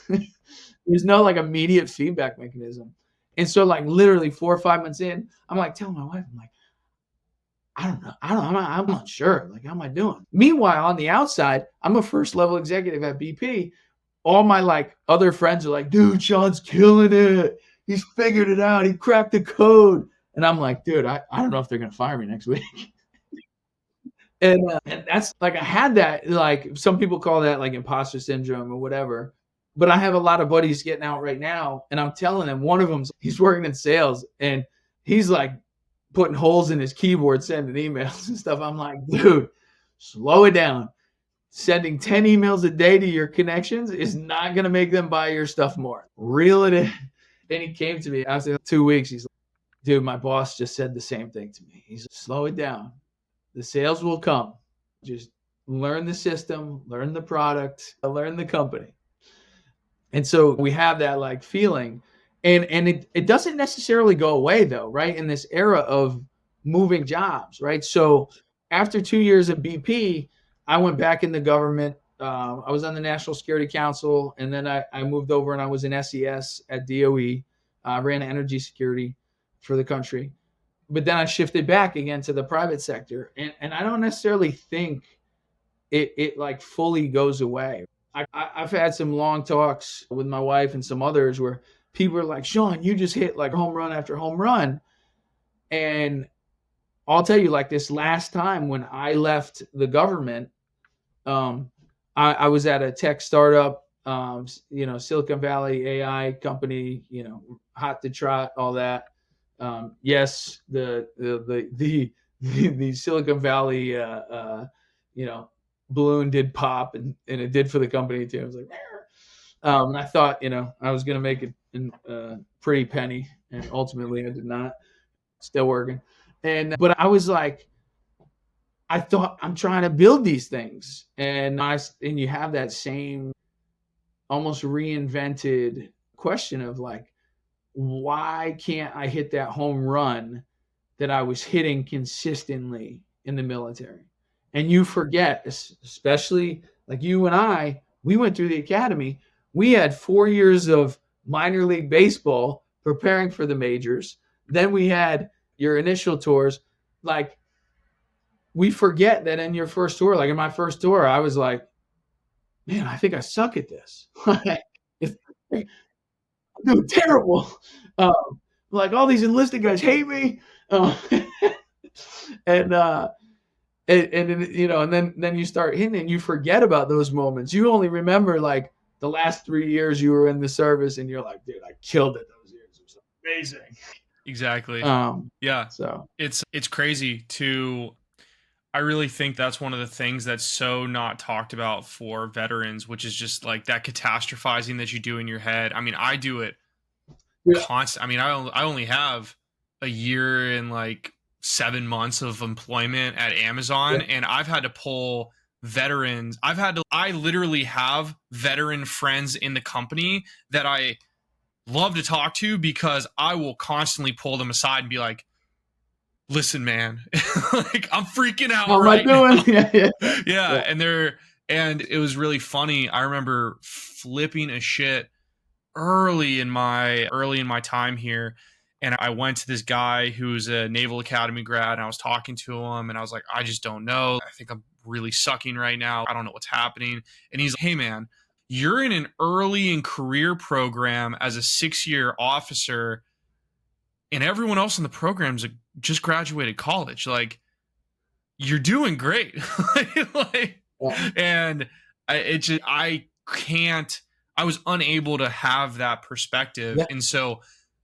there's no like immediate feedback mechanism. And so like literally 4 or 5 months in, I'm like telling my wife, I'm like, I don't know. I'm not sure. Like, how am I doing? Meanwhile, on the outside, I'm a first level executive at BP. All my like other friends are like, dude, Sean's killing it. He's figured it out. He cracked the code. And I'm like, dude, I don't know if they're going to fire me next week. and that's like, I had that, like some people call that like imposter syndrome or whatever. But I have a lot of buddies getting out right now. And I'm telling them, one of them, he's working in sales, and he's like putting holes in his keyboard, sending emails and stuff. I'm like, dude, slow it down. Sending 10 emails a day to your connections is not going to make them buy your stuff more. Reel it in. And he came to me after 2 weeks. He's like, dude, my boss just said the same thing to me. He's like, slow it down. The sales will come. Just learn the system, learn the product, learn the company. And so we have that like feeling. And it doesn't necessarily go away though, right? In this era of moving jobs, right? So after 2 years at BP, I went back in the government. I was on the National Security Council, and then I moved over and I was in SES at DOE. Ran energy security for the country. but then I shifted back again to the private sector, and I don't necessarily think it like fully goes away. I've had some long talks with my wife and some others where people are like, Sean, you just hit like home run after home run. And I'll tell you, like this last time when I left the government, I was at a tech startup, Silicon Valley AI company, hot to trot, all that. Yes, the Silicon Valley, balloon did pop, and it did for the company too. I was like, and I thought, I was gonna make a pretty penny, and ultimately I did not. Still working, but I was like, I thought I'm trying to build these things, and you have that same almost reinvented question of like, why can't I hit that home run that I was hitting consistently in the military? And you forget, especially like you and I, we went through the academy. We had 4 years of minor league baseball preparing for the majors. Then we had your initial tours. Like, we forget that in your first tour, like in my first tour, I was like, man, I think I suck at this. I'm doing terrible. Like all these enlisted guys hate me. And then you start hitting and you forget about those moments. You only remember like the last 3 years you were in the service, and you're like, dude, I killed it those years. It was amazing. Exactly. Yeah. So It's crazy to. I really think that's one of the things that's so not talked about for veterans, which is just like that catastrophizing that you do in your head. I mean, I do it constant. I mean, I only have a year and like 7 months of employment at Amazon, and I've had to pull veterans. I literally have veteran friends in the company that I love to talk to, because I will constantly pull them aside and be like, listen, man, like I'm freaking out. how right am I doing? now. Yeah. And it was really funny. I remember flipping a shit early in my time here. And I went to this guy who's a Naval Academy grad, and I was talking to him, and I was like, I just don't know. I think I'm really sucking right now. I don't know what's happening. And he's like, hey man, you're in an early in career program as a 6-year officer, and everyone else in the program's just graduated college. Like, you're doing great. And I was unable to have that perspective. And so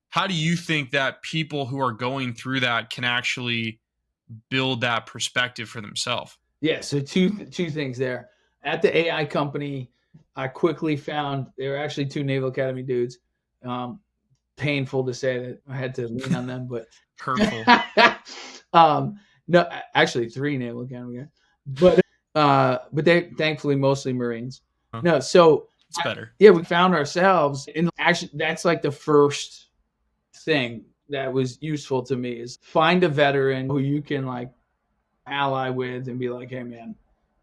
how do you think that people who are going through that can actually build that perspective for themselves? Yeah, so two things there. At the AI company, I quickly found there were actually 2 Naval Academy dudes. Painful to say that I had to lean on them, but hurtful. No, actually 3 Naval Academy guys, but they thankfully mostly Marines. Huh. No, so It's better. we found ourselves, and actually that's like the first thing that was useful to me is find a veteran who you can like ally with and be like, hey man,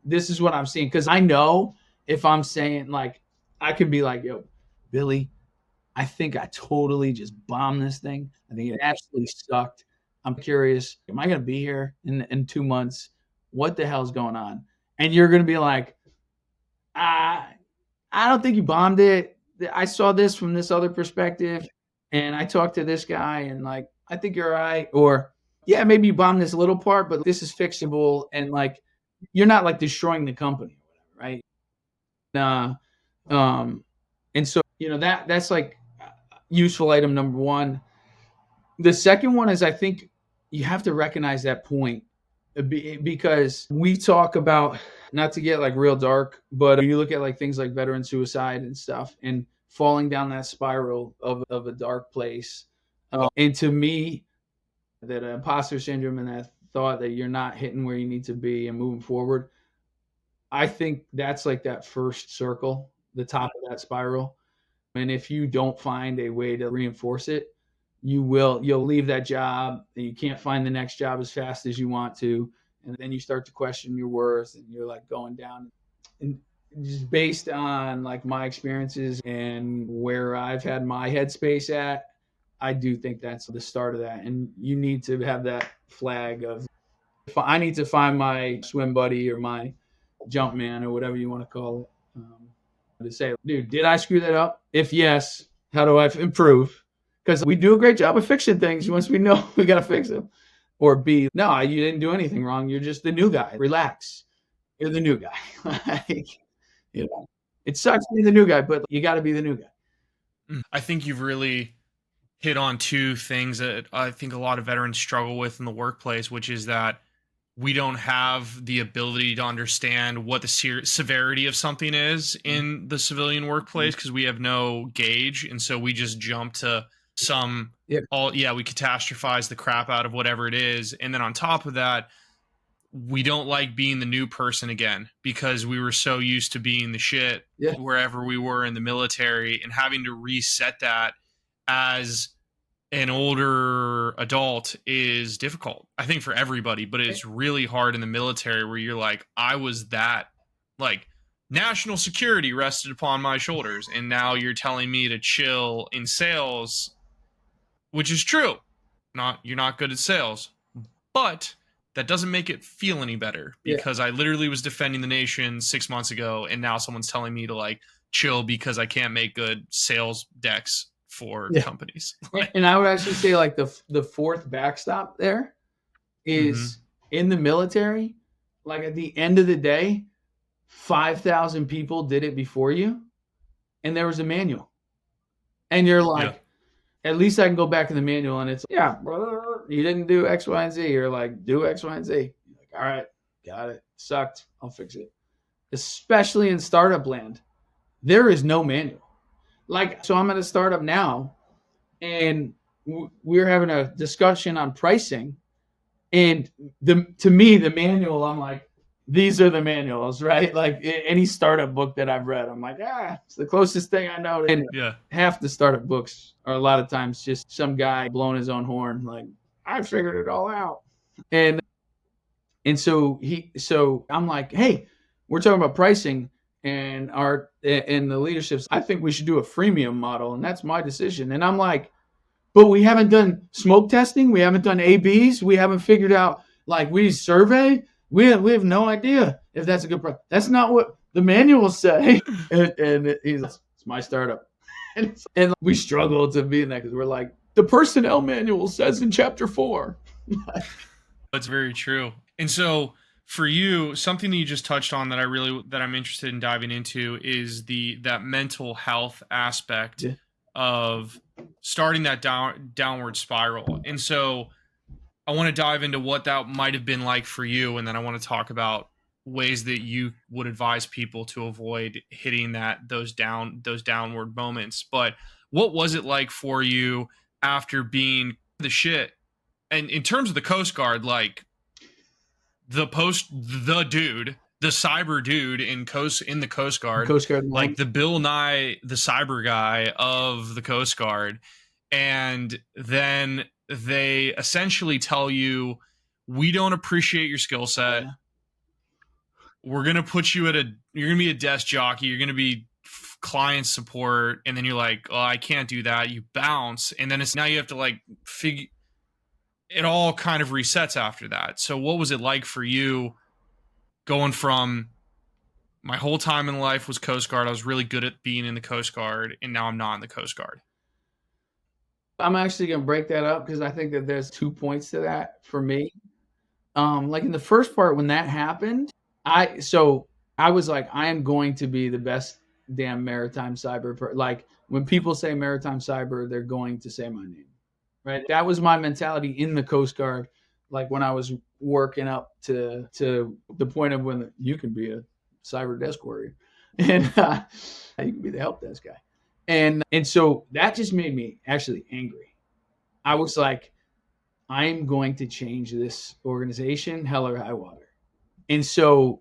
this is what I'm seeing. Because I know if I'm saying, like, I could be like, yo, Billy, I think I totally just bombed this thing. I think it absolutely sucked. I'm curious, am I going to be here in 2 months? What the hell's going on? And you're going to be like, I don't think you bombed it. I saw this from this other perspective, and I talked to this guy, and like, I think you're all right. Or, yeah, maybe you bombed this little part, but this is fixable. And like, you're not like destroying the company or whatever, right? And so, that's like useful item number one. The second one is, I think you have to recognize that point, because we talk about, not to get like real dark, but you look at like things like veteran suicide and stuff, and falling down that spiral of a dark place. And to me, that imposter syndrome and that thought that you're not hitting where you need to be and moving forward, I think that's like that first circle, the top of that spiral. And if you don't find a way to reinforce it, you'll leave that job, and you can't find the next job as fast as you want to. And then you start to question your worth, and you're like going down. And just based on like my experiences and where I've had my headspace at, I do think that's the start of that. And you need to have that flag of, I need to find my swim buddy or my jump man or whatever you want to call it, to say, dude, did I screw that up? If yes, how do I improve? Because we do a great job of fixing things once we know we got to fix them. Or B, no, you didn't do anything wrong. You're just the new guy. Relax. You're the new guy. Like, you know, it sucks being the new guy, but you got to be the new guy. I think you've really hit on two things that I think a lot of veterans struggle with in the workplace, which is that we don't have the ability to understand what the severity of something is in the civilian workplace because we have no gauge. And so we just jump to some, we catastrophize the crap out of whatever it is. And then on top of that, we don't like being the new person again because we were so used to being the shit wherever we were in the military, and having to reset that as an older adult is difficult, I think, for everybody, but it's really hard in the military where you're like, I was that, like, national security rested upon my shoulders, and now you're telling me to chill in sales, which is true. You're not good at sales, but that doesn't make it feel any better because I literally was defending the nation 6 months ago, and now someone's telling me to like chill because I can't make good sales decks for companies. And I would actually say like the fourth backstop there is in the military. Like at the end of the day, 5,000 people did it before you, and there was a manual, and you're like, at least I can go back in the manual and it's, brother, you didn't do X, Y, and Z. You're like, do X, Y, and Z. You're like, all right, got it. Sucked. I'll fix it. Especially in startup land, there is no manual. Like, so I'm at a startup now, and we're having a discussion on pricing. And to me, the manual, I'm like, these are the manuals, right? Like any startup book that I've read, I'm like, it's the closest thing I know. And half the startup books are a lot of times just some guy blowing his own horn, like, I figured it all out. And so I'm like, hey, we're talking about pricing and the leadership. I think we should do a freemium model, and that's my decision. And I'm like, but we haven't done smoke testing, we haven't done ABs, we haven't figured out, like, we survey. We have no idea if that's a good product. That's not what the manuals say. And he's like, it's my startup. And we struggle to be in that because we're like, the personnel manual says in chapter 4. That's very true. And so for you, something that you just touched on that I'm interested in diving into is that mental health aspect of starting that downward spiral. And so I want to dive into what that might have been like for you, and then I want to talk about ways that you would advise people to avoid hitting those downward moments. But what was it like for you after being the shit? And in terms of the Coast Guard, like the cyber dude in the Coast Guard, like the Bill Nye, the cyber guy of the Coast Guard, and then they essentially tell you, we don't appreciate your skill set. We're going to put you you're going to be a desk jockey. You're going to be client support. And then you're like, oh, I can't do that. You bounce. And then now you have to like figure it all kind of resets after that. So what was it like for you going from my whole time in life was Coast Guard? I was really good at being in the Coast Guard, and now I'm not in the Coast Guard. I'm actually going to break that up because I think that there's 2 points to that for me. Like in the first part, when that happened, I was like, I am going to be the best damn maritime cyber. Like when people say maritime cyber, they're going to say my name, right? That was my mentality in the Coast Guard. Like when I was working up to the point of when you can be a cyber desk warrior and you can be the help desk guy. And so that just made me actually angry. I was like, I'm going to change this organization, hell or high water. And so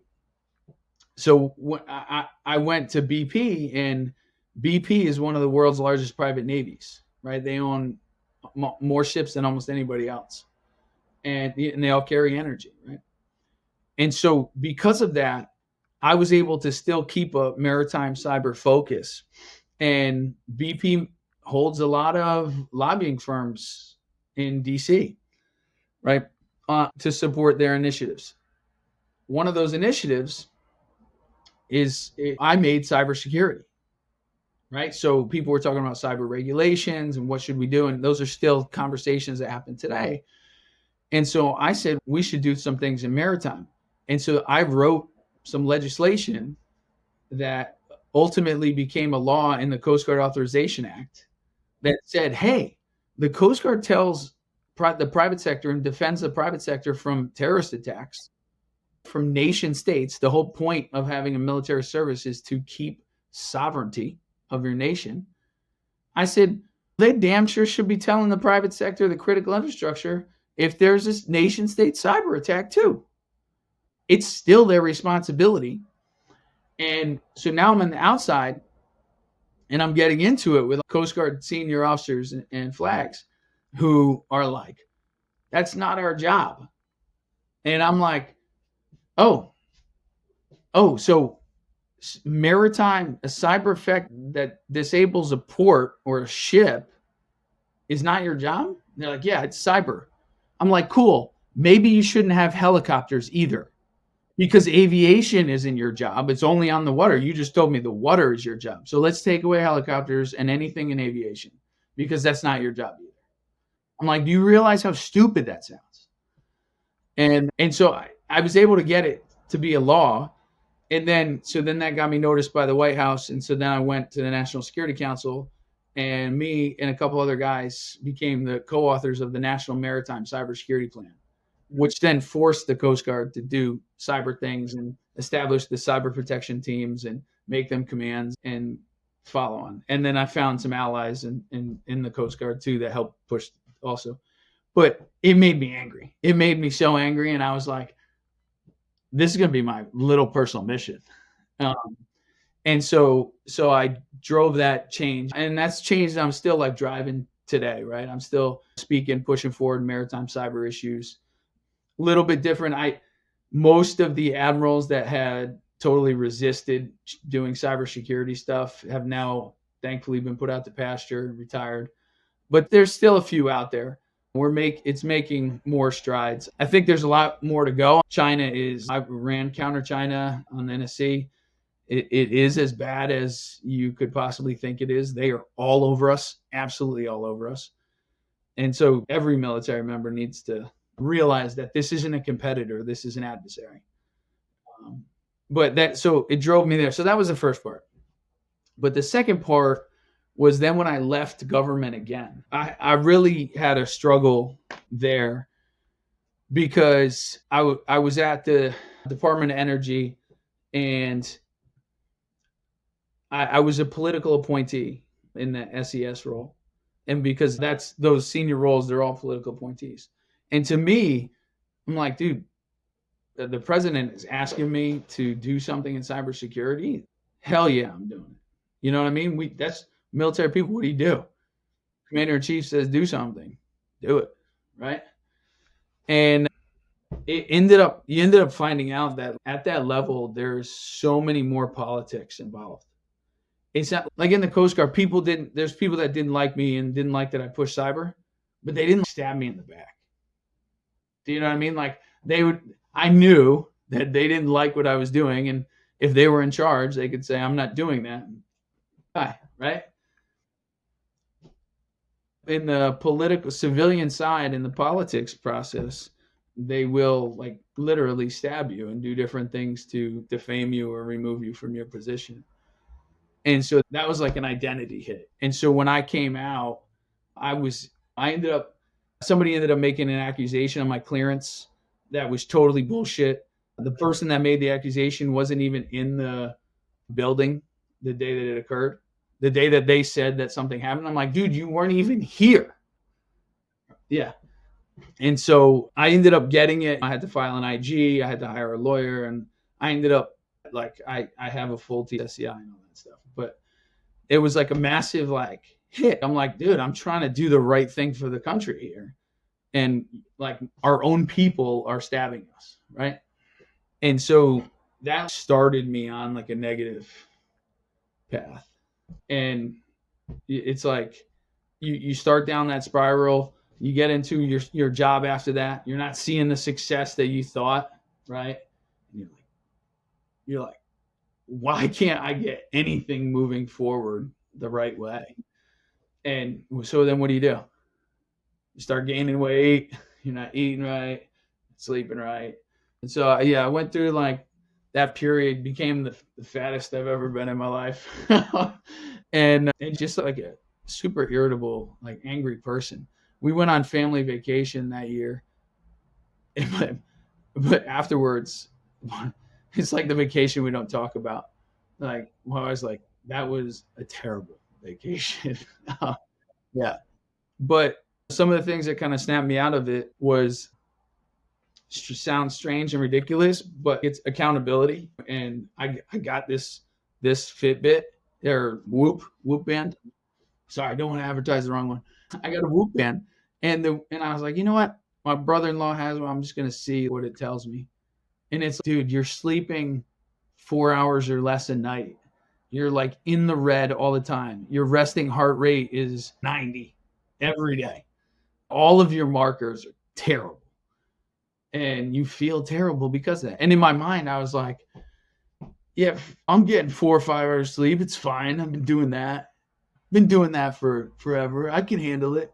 when I went to BP, and BP is one of the world's largest private navies, right? They own more ships than almost anybody else. And they all carry energy, right? And so because of that, I was able to still keep a maritime cyber focus. And BP holds a lot of lobbying firms in DC, right, to support their initiatives. One of those initiatives is I made cybersecurity, right? So people were talking about cyber regulations and what should we do, and those are still conversations that happen today. And so I said we should do some things in maritime, and so I wrote some legislation that ultimately became a law in the Coast Guard Authorization Act that said, hey, the Coast Guard tells the private sector and defends the private sector from terrorist attacks from nation states. The whole point of having a military service is to keep sovereignty of your nation. I said, they damn sure should be telling the private sector, the critical infrastructure, if there's this nation state cyber attack too. It's still their responsibility. And so now I'm on the outside and I'm getting into it with Coast Guard senior officers and flags who are like, that's not our job. And I'm like, oh, so maritime, a cyber effect that disables a port or a ship is not your job? And they're like, yeah, it's cyber. I'm like, cool. Maybe you shouldn't have helicopters either, because aviation isn't your job. It's only on the water. You just told me the water is your job. So let's take away helicopters and anything in aviation, because that's not your job either. I'm like, do you realize how stupid that sounds? And so I was able to get it to be a law. And then that got me noticed by the White House. And so then I went to the National Security Council, and me and a couple other guys became the co-authors of the National Maritime Cybersecurity Plan, which then forced the Coast Guard to do cyber things and establish the cyber protection teams and make them commands and follow on. And then I found some allies in the Coast Guard too that helped push also. But it made me angry. It made me so angry. And I was like, this is going to be my little personal mission. And so I drove that change, and that's changed. I'm still like driving today, right? I'm still speaking, pushing forward maritime cyber issues. A little bit different. Most of the admirals that had totally resisted doing cybersecurity stuff have now thankfully been put out to pasture and retired. But there's still a few out there. It's making more strides. I think there's a lot more to go. I ran counter China on the NSC. It is as bad as you could possibly think it is. They are all over us, absolutely all over us. And so every military member needs to realize that this isn't a competitor. This is an adversary. So it drove me there. So that was the first part. But the second part was then when I left government again. I really had a struggle there because I was at the Department of Energy, and I was a political appointee in the SES role. And because those senior roles, they're all political appointees. And to me, I'm like, dude, the president is asking me to do something in cybersecurity. Hell yeah, I'm doing it. You know what I mean? That's military people. What do you do? Commander-in-Chief says do something. Do it, right? And you ended up finding out that at that level, there's so many more politics involved. It's not like in the Coast Guard, there's people that didn't like me and didn't like that I pushed cyber, but they didn't stab me in the back. Do you know what I mean? Like I knew that they didn't like what I was doing. And if they were in charge, they could say, I'm not doing that. Bye, right? In the political civilian side, in the politics process, they will like literally stab you and do different things to defame you or remove you from your position. And so that was like an identity hit. And so when I came out, somebody ended up making an accusation on my clearance that was totally bullshit. The person that made the accusation wasn't even in the building the day that it occurred, the day that they said that something happened. I'm like, dude, you weren't even here. Yeah. And so I ended up getting it. I had to file an IG. I had to hire a lawyer. And I ended up like, I have a full TSCI and all that stuff. But it was like a massive like hit. I'm like, dude, I'm trying to do the right thing for the country here. And like our own people are stabbing us, right? And so that started me on like a negative path. And it's like you start down that spiral. You get into your job after that. You're not seeing the success that you thought, right? And you're like, why can't I get anything moving forward the right way? And so then what do? You start gaining weight. You're not eating right, sleeping right. And so, yeah, I went through like that period, became the fattest I've ever been in my life. And just like a super irritable, like angry person. We went on family vacation that year. but, but afterwards, it's like the vacation we don't talk about. Like, well, I was like, that was a terrible vacation. Yeah. But some of the things that kind of snapped me out of it was, sounds strange and ridiculous, but it's accountability. And I got this Fitbit or Whoop band. Sorry, I don't want to advertise the wrong one. I got a Whoop band, and I was like, you know what? My brother-in-law has one. I'm just gonna see what it tells me. And it's, dude, you're sleeping 4 hours or less a night. You're like in the red all the time. Your resting heart rate is 90 every day. All of your markers are terrible. And you feel terrible because of that. And in my mind, I was like, yeah, I'm getting 4 or 5 hours sleep. It's fine. I've been doing that. Been doing that for forever. I can handle it.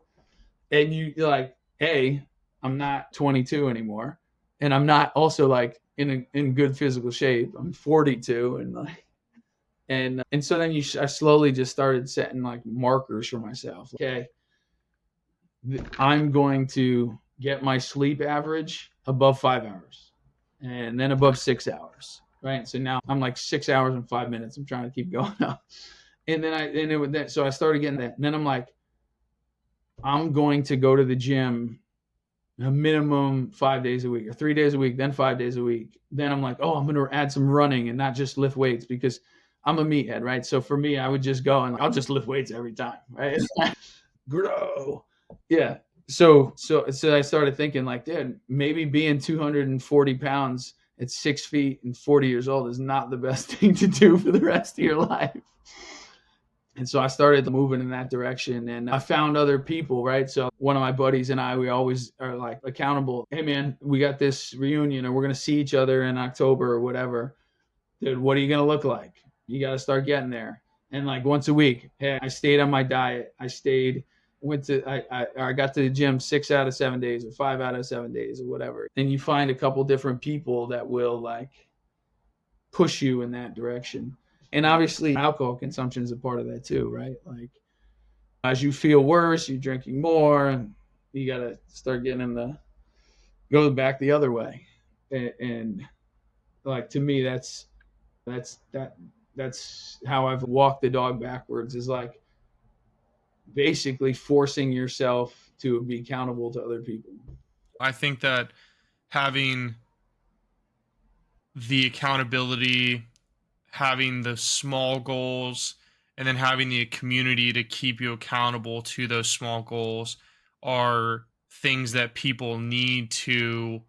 And you're like, hey, I'm not 22 anymore. And I'm not also like in good physical shape. I'm 42 and like, and so then I slowly just started setting like markers for myself. Okay, I'm going to get my sleep average above 5 hours and then above 6 hours. Right. So now I'm like 6 hours and 5 minutes. I'm trying to keep going up. And then so I started getting that. And then I'm like, I'm going to go to the gym a minimum 5 days a week or 3 days a week, then 5 days a week. Then I'm like, oh, I'm going to add some running and not just lift weights because I'm a meathead, right? So for me, I would just go and I'll just lift weights every time, right? Grow. Yeah. So I started thinking like, dude, maybe being 240 pounds at 6 feet and 40 years old is not the best thing to do for the rest of your life. And so I started moving in that direction, and I found other people, right? So one of my buddies and I, we always are like accountable. Hey man, we got this reunion, or we're going to see each other in October or whatever. Dude, what are you going to look like? You got to start getting there. And like once a week, hey, I stayed on my diet. I got to the gym 6 out of 7 days or 5 out of 7 days or whatever. And you find a couple different people that will like push you in that direction. And obviously alcohol consumption is a part of that too, right? Like as you feel worse, you're drinking more, and you got to start go back the other way. And like, to me, that's how I've walked the dog backwards, is like basically forcing yourself to be accountable to other people. I think that having the accountability, having the small goals, and then having the community to keep you accountable to those small goals are things that people need to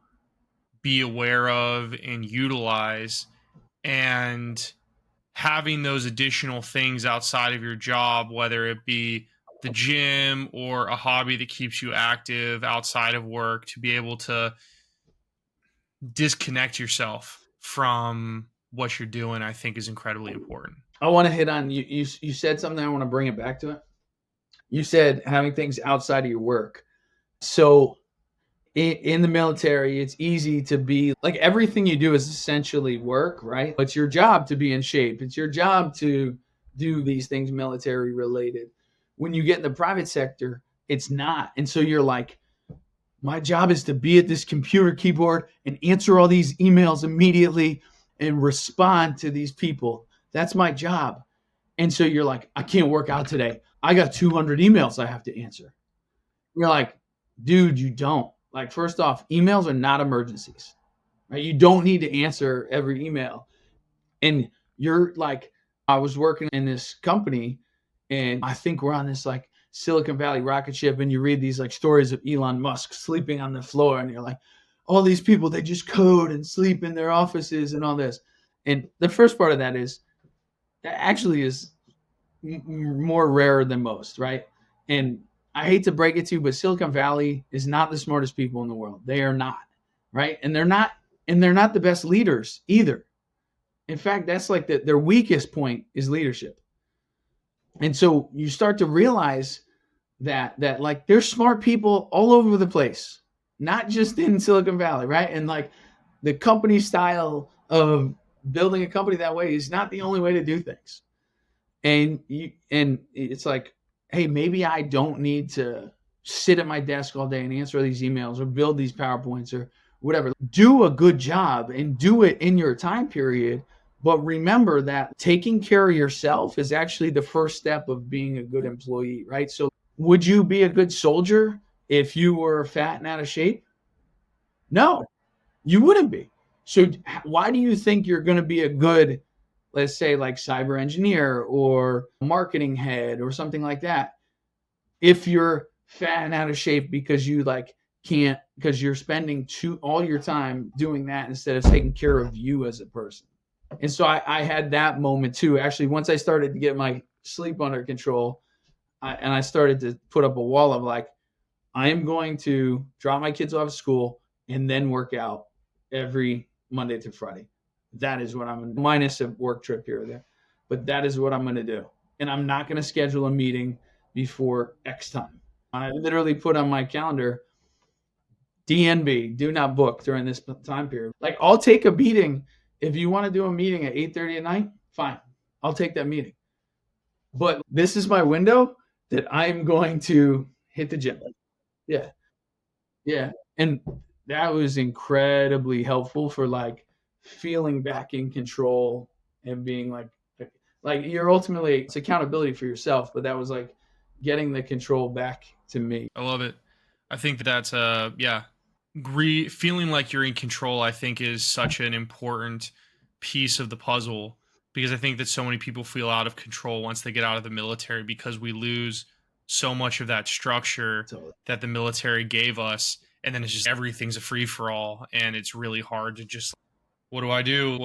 be aware of and utilize. And having those additional things outside of your job, whether it be the gym or a hobby that keeps you active outside of work, to be able to disconnect yourself from what you're doing, I think is incredibly important. I want to hit on you said something. I want to bring it back to it. You said having things outside of your work. So in the military, it's easy to be like, everything you do is essentially work, right? It's your job to be in shape. It's your job to do these things military related. When you get in the private sector, it's not. And so you're like, my job is to be at this computer keyboard and answer all these emails immediately and respond to these people. That's my job. And so you're like, I can't work out today. I got 200 emails I have to answer. You're like, dude, you don't. Like, first off, emails are not emergencies, right? You don't need to answer every email. And you're like, I was working in this company, and I think we're on this like Silicon Valley rocket ship, and you read these like stories of Elon Musk sleeping on the floor, and you're like, all these people, they just code and sleep in their offices and all this. And the first part of that actually is more rare than most, right? And I hate to break it to you, but Silicon Valley is not the smartest people in the world. They are not, right? And they're not the best leaders either. In fact, that's like their weakest point is leadership. And so you start to realize that like there's smart people all over the place, not just in Silicon Valley, right? And like the company style of building a company that way is not the only way to do things. And it's like, hey, maybe I don't need to sit at my desk all day and answer these emails or build these PowerPoints or whatever. Do a good job and do it in your time period. But remember that taking care of yourself is actually the first step of being a good employee, right? So would you be a good soldier if you were fat and out of shape? No, you wouldn't be. So why do you think you're going to be a good, let's say, like cyber engineer or marketing head or something like that, if you're fat and out of shape because you like can't, because you're spending all your time doing that instead of taking care of you as a person? And so I had that moment too. Actually, once I started to get my sleep under control, and I started to put up a wall of like, I am going to drop my kids off at school and then work out every Monday through Friday. That is what I'm going to do, minus a work trip here or there. But that is what I'm going to do. And I'm not going to schedule a meeting before X time. I literally put on my calendar, DNB, do not book during this time period. Like, I'll take a meeting. If you want to do a meeting at 8:30 at night, fine. I'll take that meeting. But this is my window that I'm going to hit the gym. Yeah. Yeah. And that was incredibly helpful for like feeling back in control and being like you're ultimately, it's accountability for yourself, but that was like getting the control back to me. I love it. I think that's feeling like you're in control, I think, is such an important piece of the puzzle, because I think that so many people feel out of control once they get out of the military, because we lose so much of that structure that the military gave us. And then it's just everything's a free for all. And it's really hard to just, what do I do?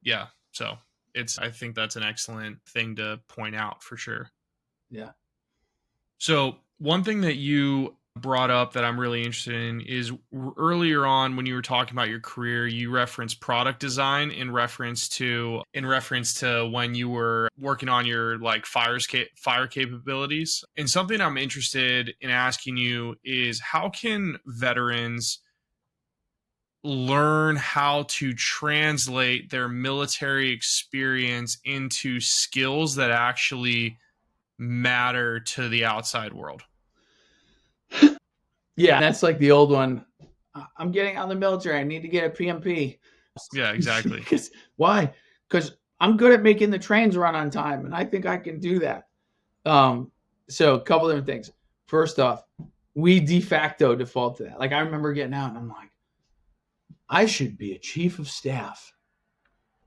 Yeah. So I think that's an excellent thing to point out for sure. Yeah. So one thing that you brought up that I'm really interested in is earlier on when you were talking about your career, you referenced product design in reference to when you were working on your like fire capabilities. And something I'm interested in asking you is, how can veterans learn how to translate their military experience into skills that actually matter to the outside world? Yeah, that's like the old one. I'm getting out of the military. I need to get a PMP. Yeah, exactly. Why? Because I'm good at making the trains run on time, and I think I can do that. So a couple different things. First off, we de facto default to that. Like, I remember getting out, and I'm like, I should be a chief of staff.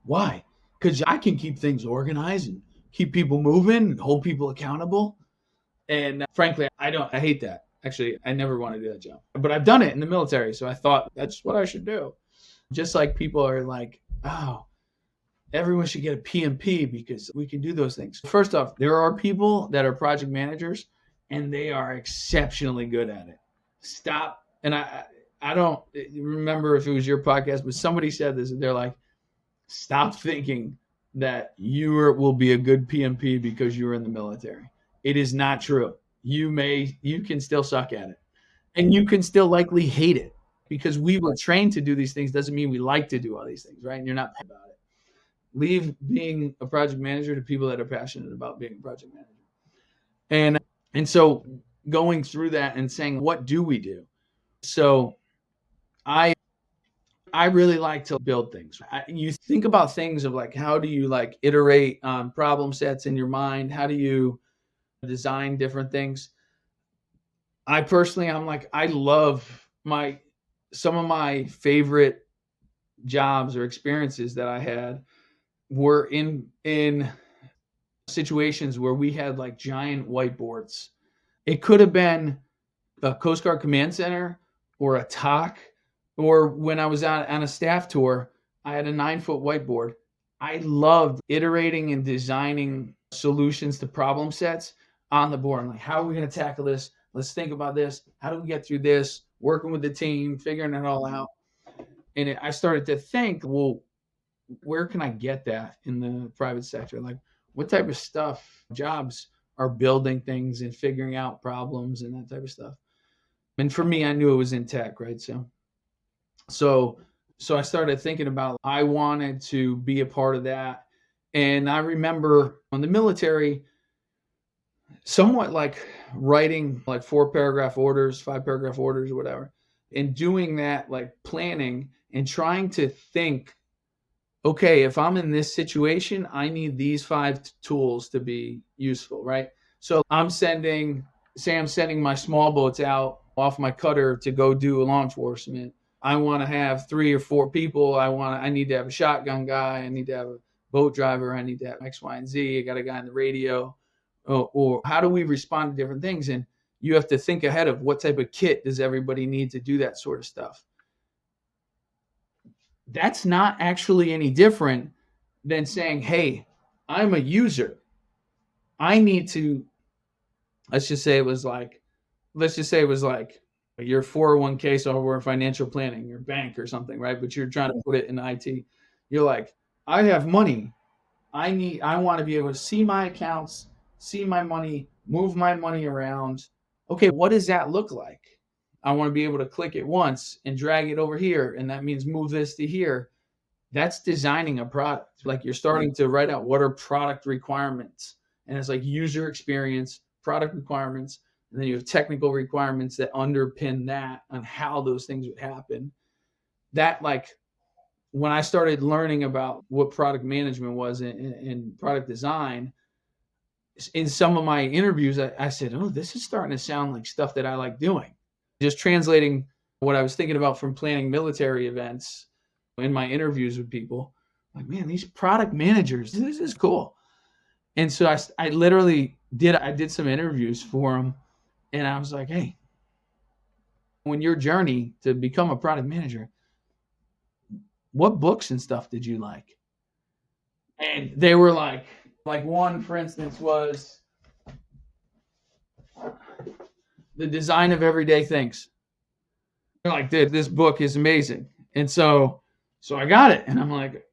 Why? Because I can keep things organized and keep people moving and hold people accountable. And frankly, I hate that. Actually, I never want to do that job. But I've done it in the military, so I thought that's what I should do. Just like people are like, oh, everyone should get a PMP because we can do those things. First off, there are people that are project managers, and they are exceptionally good at it. Stop. And I don't remember if it was your podcast, but somebody said this, and they're like, stop thinking that you will be a good PMP because you were in the military. It is not true. You can still suck at it, and you can still likely hate it, because we were trained to do these things doesn't mean we like to do all these things, right? And you're not passionate about it. Leave being a project manager to people that are passionate about being a project manager. And so going through that and saying, what do we do? So I really like to build things. You think about things of like, how do you like iterate on problem sets in your mind? How do you design different things? I personally, I love some of my favorite jobs or experiences that I had were in situations where we had like giant whiteboards. It could have been a Coast Guard Command Center or a TOC, or when I was out on a staff tour, I had a 9-foot whiteboard. I loved iterating and designing solutions to problem sets on the board. I'm like, how are we going to tackle this? Let's think about this. How do we get through this? Working with the team, figuring it all out. And I started to think, well, where can I get that in the private sector? Like, what type of stuff, jobs are building things and figuring out problems and that type of stuff. And for me, I knew it was in tech, right? So I started thinking about, I wanted to be a part of that. And I remember in the military, somewhat like writing like 4-paragraph orders, 5-paragraph orders or whatever, and doing that, like planning and trying to think, okay, if I'm in this situation, I need these 5 tools to be useful, right? So I'm sending my small boats out off my cutter to go do law enforcement. I want to have 3 or 4 people. I need to have a shotgun guy. I need to have a boat driver. I need to have X, Y, and Z. I got a guy on the radio. Or how do we respond to different things? And you have to think ahead of what type of kit does everybody need to do that sort of stuff. That's not actually any different than saying, hey, I'm a user. I need to, let's just say it was like your 401k software, financial planning, your bank or something, right? But you're trying to put it in IT. You're like, I have money. I want to be able to see my accounts, see my money, move my money around. Okay, what does that look like? I want to be able to click it once and drag it over here. And that means move this to here. That's designing a product. Like, you're starting to write out what are product requirements. And it's like user experience, product requirements. And then you have technical requirements that underpin that on how those things would happen. That, like, when I started learning about what product management was in product design, in some of my interviews, I said, oh, this is starting to sound like stuff that I like doing. Just translating what I was thinking about from planning military events in my interviews with people, like, man, these product managers, this is cool. And so I literally did some interviews for them. And I was like, hey, when your journey to become a product manager, what books and stuff did you like? And they were like one, for instance, was The Design of Everyday Things. They're like, dude, this book is amazing. And so I got it. And I'm like,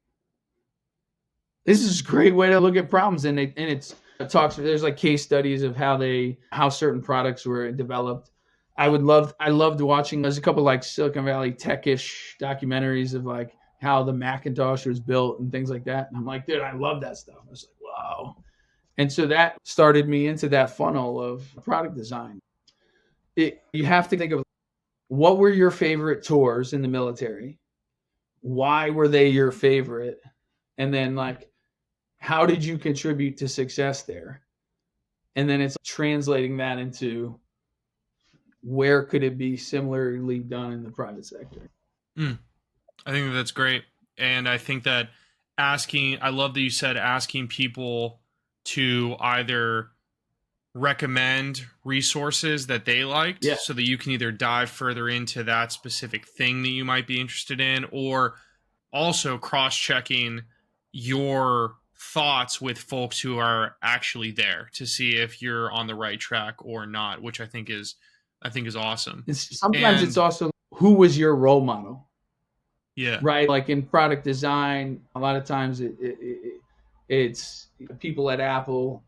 this is a great way to look at problems. And it talks, there's like case studies of how certain products were developed. I loved watching, there's a couple like Silicon Valley tech-ish documentaries of like how the Macintosh was built and things like that. And I'm like, dude, I love that stuff. I was like, wow. And so that started me into that funnel of product design. You have to think of, what were your favorite tours in the military? Why were they your favorite? And then, like, how did you contribute to success there? And then it's translating that into, where could it be similarly done in the private sector? I think that's great. And I think that I love that you said asking people to either recommend resources that they liked, so that you can either dive further into that specific thing that you might be interested in, or also cross-checking your thoughts with folks who are actually there to see if you're on the right track or not, which I think is awesome. Sometimes it's also, who was your role model? Yeah. Right. Like in product design, a lot of times it's people at Apple,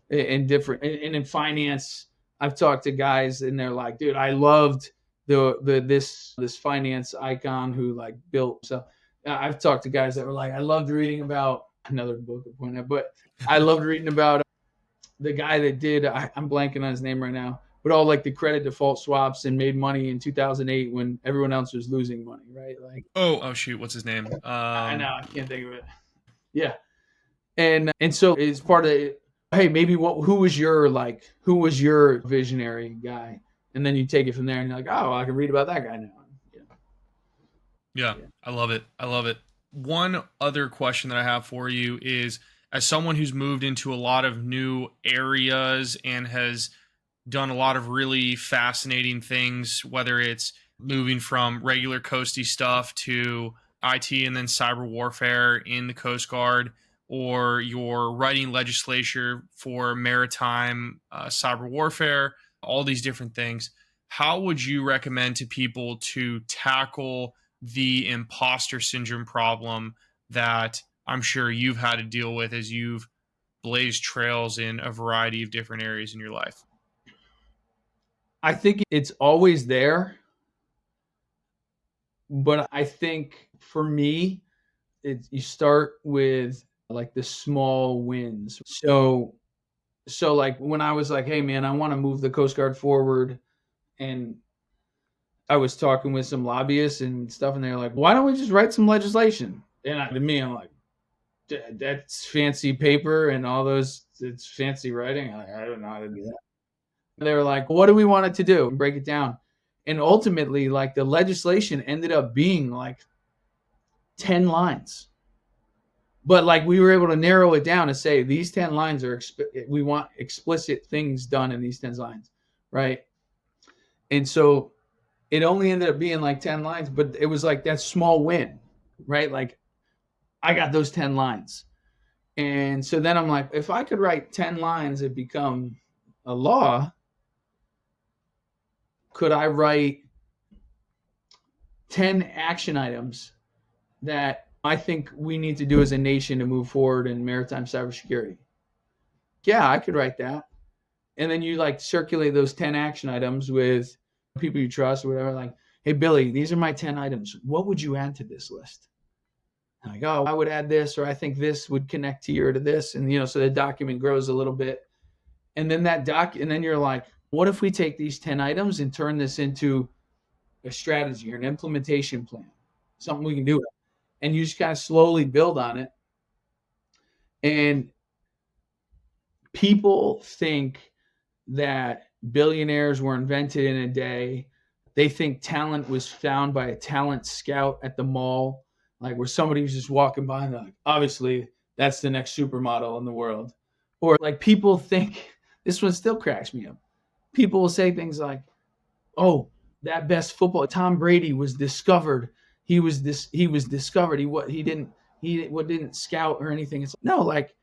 and in finance. I've talked to guys and they're like, dude, I loved this finance icon who like built. So I've talked to guys that were like, I loved reading about another book at point out, but I loved reading about the guy that did, I'm blanking on his name right now, but all like the credit default swaps and made money in 2008 when everyone else was losing money, right? Like, oh shoot, what's his name? I know, I can't think of it. Yeah, and so it's part of it. Hey, maybe who was your visionary guy, and then you take it from there, and you're like, oh, I can read about that guy now. Yeah. I love it. One other question that I have for you is, as someone who's moved into a lot of new areas and has done a lot of really fascinating things, whether it's moving from regular coasty stuff to IT and then cyber warfare in the Coast Guard, or you're writing legislature for maritime cyber warfare, all these different things, how would you recommend to people to tackle the imposter syndrome problem that I'm sure you've had to deal with as you've blazed trails in a variety of different areas in your life? I think it's always there, but I think for me, you start with like the small wins. So like when I was like, hey man, I want to move the Coast Guard forward, and I was talking with some lobbyists and stuff, and they're like, why don't we just write some legislation? And to me, I'm like, that's fancy paper and all those, it's fancy writing. I don't know how to do that. They were like, what do we want it to do? And break it down. And ultimately, like the legislation ended up being like 10 lines. But like we were able to narrow it down and say these 10 lines are we want explicit things done in these 10 lines, right? And so it only ended up being like 10 lines, but it was like that small win, right? Like I got those 10 lines. And so then I'm like, if I could write 10 lines that become a law, could I write 10 action items that I think we need to do as a nation to move forward in maritime cybersecurity? Yeah, I could write that. And then you like circulate those 10 action items with people you trust or whatever, like, hey, Billy, these are my 10 items. What would you add to this list? I'm like, oh, I would add this, or I think this would connect here to this. And, so the document grows a little bit. And then and then you're like, what if we take these 10 items and turn this into a strategy or an implementation plan, something we can do? And you just kind of slowly build on it. And people think that billionaires were invented in a day. They think talent was found by a talent scout at the mall, like where somebody was just walking by and they're like, obviously that's the next supermodel in the world. Or like people think, this one still cracks me up. People will say things like, oh, that best football, Tom Brady was discovered. He was discovered. He didn't scout or anything. It's no, like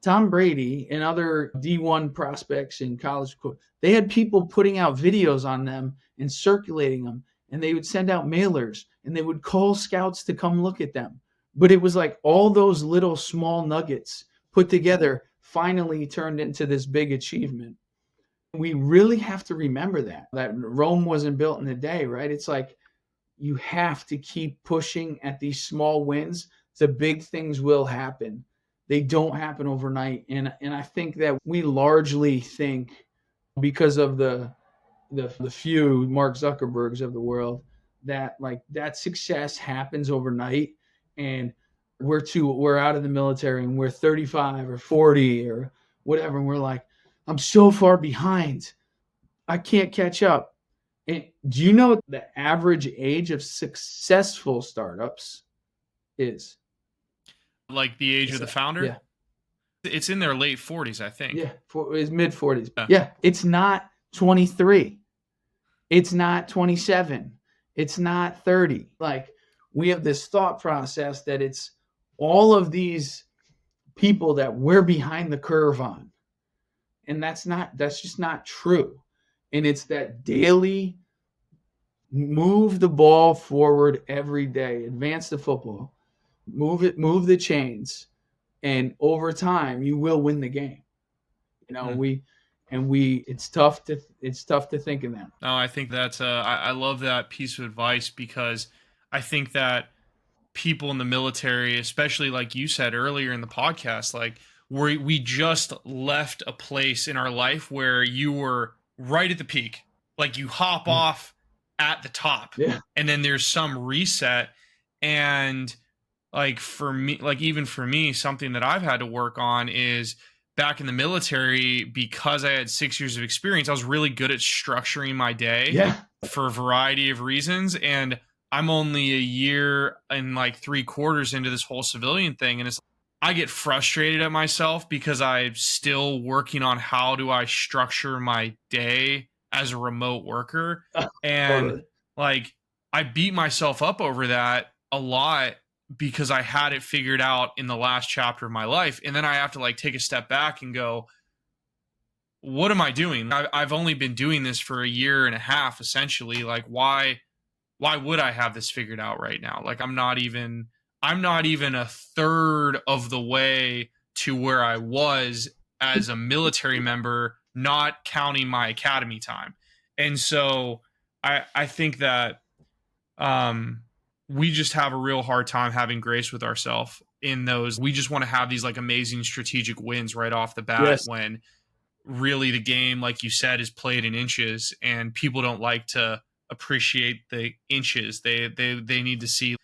Tom Brady and other D1 prospects in college, they had people putting out videos on them and circulating them, and they would send out mailers and they would call scouts to come look at them. But it was like all those little small nuggets put together finally turned into this big achievement. We really have to remember that Rome wasn't built in a day, right? It's like you have to keep pushing at these small wins. The big things will happen. They don't happen overnight. And I think that we largely think, because of the few Mark Zuckerbergs of the world, that like that success happens overnight, and we're out of the military and we're 35 or 40 or whatever, and we're like, I'm so far behind, I can't catch up. And do you know what the average age of successful startups is? Like the age of the founder? Yeah. It's in their late 40s, I think. Yeah, it's mid 40s. Yeah. Yeah, it's not 23. It's not 27. It's not 30. Like we have this thought process that it's all of these people that we're behind the curve on. And that's just not true. And it's that daily move the ball forward every day, advance the football, move the chains, and over time you will win the game. It's tough to think of that. No, I think that's I love that piece of advice, because I think that people in the military, especially like you said earlier in the podcast, like we just left a place in our life where you were right at the peak. Like you hop off at the top, and then there's some reset. And like for me, like even for me, something that I've had to work on is back in the military, because I had 6 years of experience, I was really good at structuring my day for a variety of reasons. And I'm only a year and like 3/4 into this whole civilian thing. And I get frustrated at myself because I'm still working on how do I structure my day as a remote worker. And like, I beat myself up over that a lot because I had it figured out in the last chapter of my life. And then I have to like take a step back and go, what am I doing? I've only been doing this for a year and a half, essentially. Like, why would I have this figured out right now? Like, I'm not even a third of the way to where I was as a military member, not counting my academy time. And so I think that we just have a real hard time having grace with ourselves in those. We just want to have these like amazing strategic wins right off the bat, Yes. when really the game, like you said, is played in inches, and people don't like to appreciate the inches. They need to see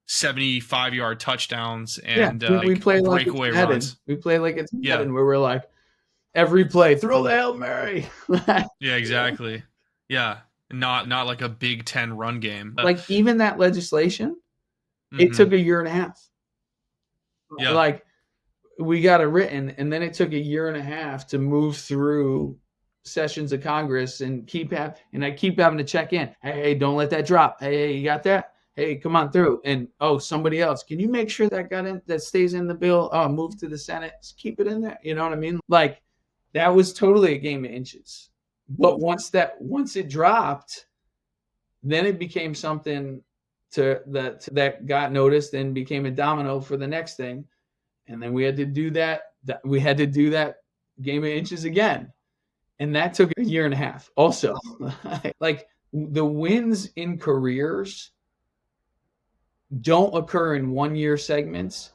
75-yard touchdowns and we play like it's breakaway Madden. runs. We play like it's Yeah. Madden, where we're like, every play, throw the Hail Mary. Yeah, exactly. Yeah. Not like a Big Ten run game. Like, even that legislation, it Mhm. took a year and a half. Yeah. Like, we got it written, and then it took a year and a half to move through sessions of Congress and I keep having to check in. Hey, don't let that drop. Hey, you got that? Hey, come on through. And somebody else, can you make sure that stays in the bill? Oh, move to the Senate. Just keep it in there. You know what I mean? Like, that was totally a game of inches. But once it dropped, then it became something that got noticed and became a domino for the next thing. And then we had to do that. We had to do that game of inches again. And that took a year and a half also. Like, the wins in careers don't occur in 1 year segments.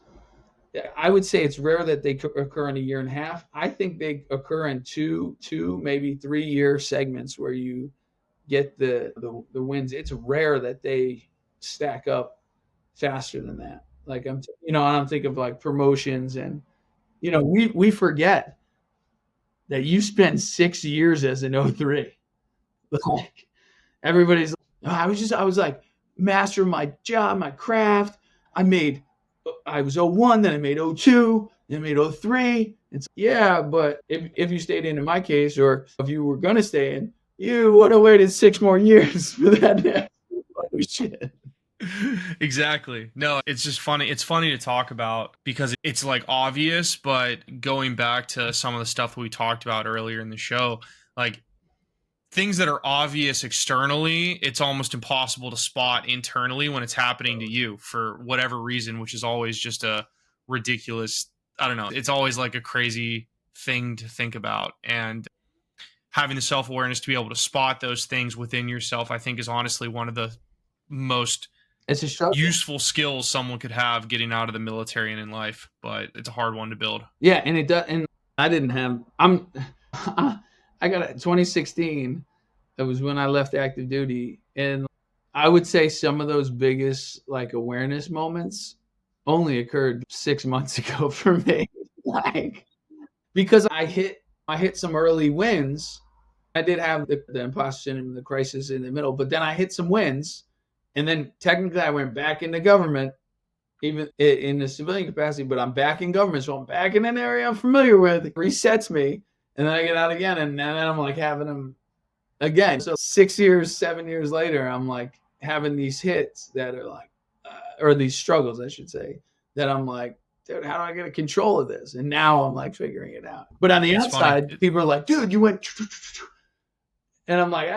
I would say it's rare that they occur in a year and a half. I think they occur in two, maybe 3 year segments where you get the wins. It's rare that they stack up faster than that. Like, I'm thinking of like promotions, and we forget that you spent 6 years as an 03. Like, everybody's like, I was like master of my job, my craft. I was 01, then I made 02, then I made 03. It's but if you stayed in my case, or if you were gonna stay in, you would have waited 6 more years for that. Oh, shit. Exactly. No, it's just funny. It's funny to talk about because it's like obvious, but going back to some of the stuff we talked about earlier in the show, like things that are obvious externally, it's almost impossible to spot internally when it's happening to you for whatever reason, which is always just a ridiculous, I don't know. It's always like a crazy thing to think about. And having the self-awareness to be able to spot those things within yourself, I think, is honestly one of the most It's a struggle. useful skills someone could have getting out of the military and in life, but it's a hard one to build. Yeah, and it does. And I didn't have. I got it 2016. That was when I left active duty, and I would say some of those biggest like awareness moments only occurred 6 months ago for me. Like, because I hit some early wins. I did have the imposter syndrome, the crisis in the middle, but then I hit some wins, and then technically I went back into government, even in the civilian capacity, but I'm back in government, so I'm back in an area I'm familiar with. It resets me, and then I get out again, and then I'm like having them again. So 6 years, 7 years later, I'm like having these hits that are like, or these struggles, I should say, that I'm like, dude, how do I get a control of this? And now I'm like figuring it out. But on the outside, people are like, dude, you went, and I'm like,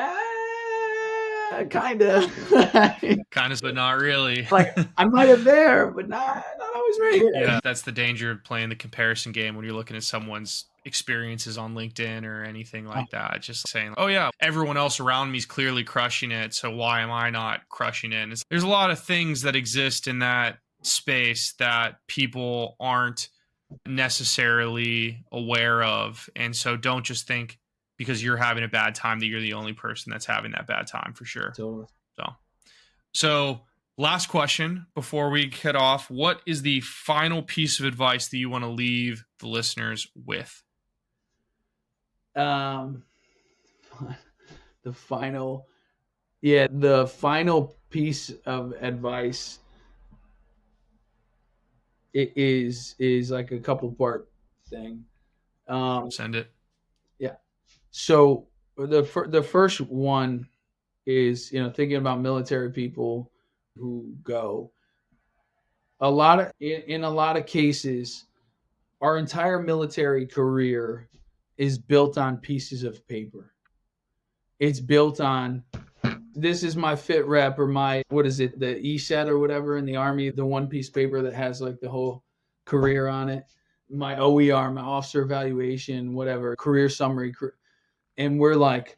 kind of, but not really. Like, I might have there, but not always right here. Yeah, that's the danger of playing the comparison game when you're looking at someone's experiences on LinkedIn or anything like that. Just saying, oh yeah, everyone else around me is clearly crushing it, so why am I not crushing it? There's a lot of things that exist in that space that people aren't necessarily aware of, and so don't just think because you're having a bad time that you're the only person that's having that bad time, for sure. Totally. So last question before we cut off, what is the final piece of advice that you want to leave the listeners with? The final piece of advice is like a couple part thing. Send it. Yeah. So the first one is, thinking about military people who go, In a lot of cases, our entire military career is built on pieces of paper. It's built on, this is my fit rep, or my, what is it, the E-set or whatever in the Army, the one piece paper that has like the whole career on it. My OER, my officer evaluation, whatever, career summary. And we're like,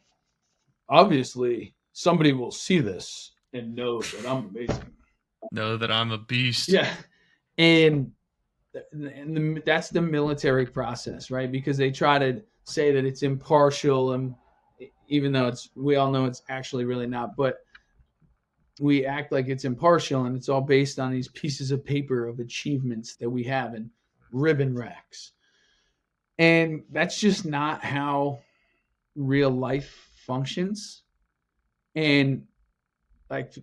obviously, somebody will see this and know that I'm amazing. Know that I'm a beast. Yeah. And that's the military process, right? Because they try to say that it's impartial, and even though we all know it's actually really not, but we act like it's impartial, and it's all based on these pieces of paper of achievements that we have and ribbon racks. And that's just not how real life functions. And like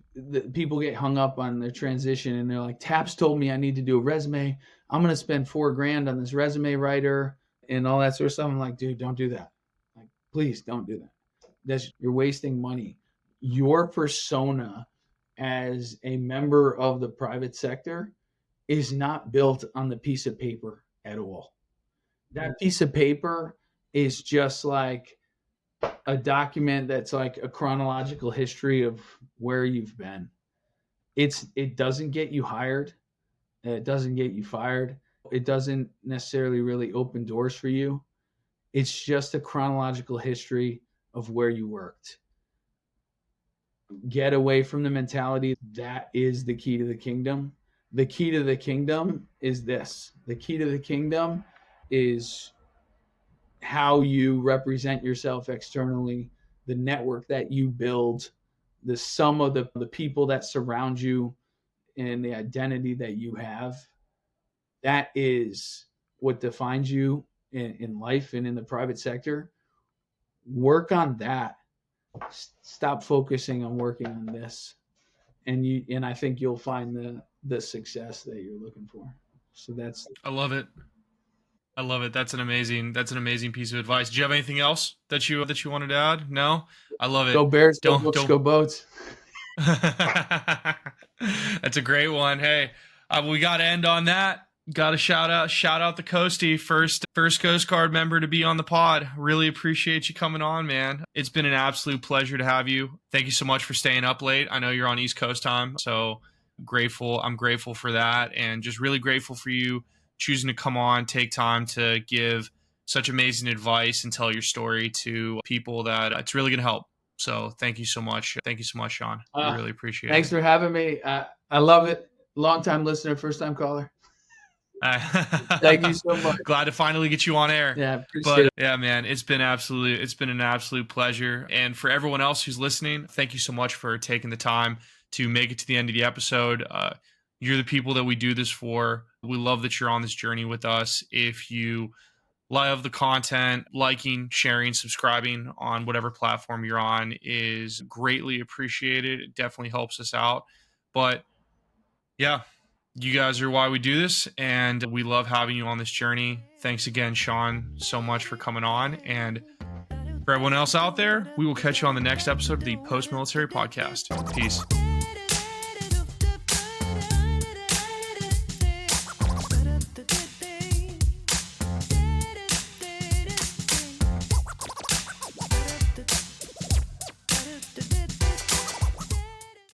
people get hung up on their transition, and they're like, TAPS told me I need to do a resume. I'm going to spend $4,000 on this resume writer and all that sort of stuff. I'm like, dude, don't do that. Like, please don't do that. You're wasting money. Your persona as a member of the private sector is not built on the piece of paper at all. That piece of paper is just like a document that's like a chronological history of where you've been. It doesn't get you hired. It doesn't get you fired. It doesn't necessarily really open doors for you. It's just a chronological history of where you worked. Get away from the mentality that is the key to the kingdom. The key to the kingdom is this. The key to the kingdom is how you represent yourself externally, the network that you build, the sum of the people that surround you, and the identity that you have. That is what defines you in life and in the private sector. Work on that. Stop focusing on working on this, and I think you'll find the success that you're looking for. So I love it. I love it. That's an amazing piece of advice. Do you have anything else that you wanted to add? No? I love it. Go Bears, don't go Boats. That's a great one. Hey, we got to end on that. Got to shout out the Coastie, first Coast Guard member to be on the pod. Really appreciate you coming on, man. It's been an absolute pleasure to have you. Thank you so much for staying up late. I know you're on East Coast time, so grateful. I'm grateful for that, and just really grateful for you choosing to come on, take time to give such amazing advice and tell your story to people that it's really going to help. So thank you so much. Thank you so much, Sean. We really appreciate it. Thanks for having me. I love it. Long-time listener, first-time caller. Thank you so much. Glad to finally get you on air. Yeah, appreciate it. Yeah, man, it's been an absolute pleasure. And for everyone else who's listening, thank you so much for taking the time to make it to the end of the episode. You're the people that we do this for. We love that you're on this journey with us. If you love the content, liking, sharing, subscribing on whatever platform you're on is greatly appreciated. It definitely helps us out. But yeah, you guys are why we do this, and we love having you on this journey. Thanks again, Sean, so much for coming on. And for everyone else out there, we will catch you on the next episode of the Post Military Podcast. Peace.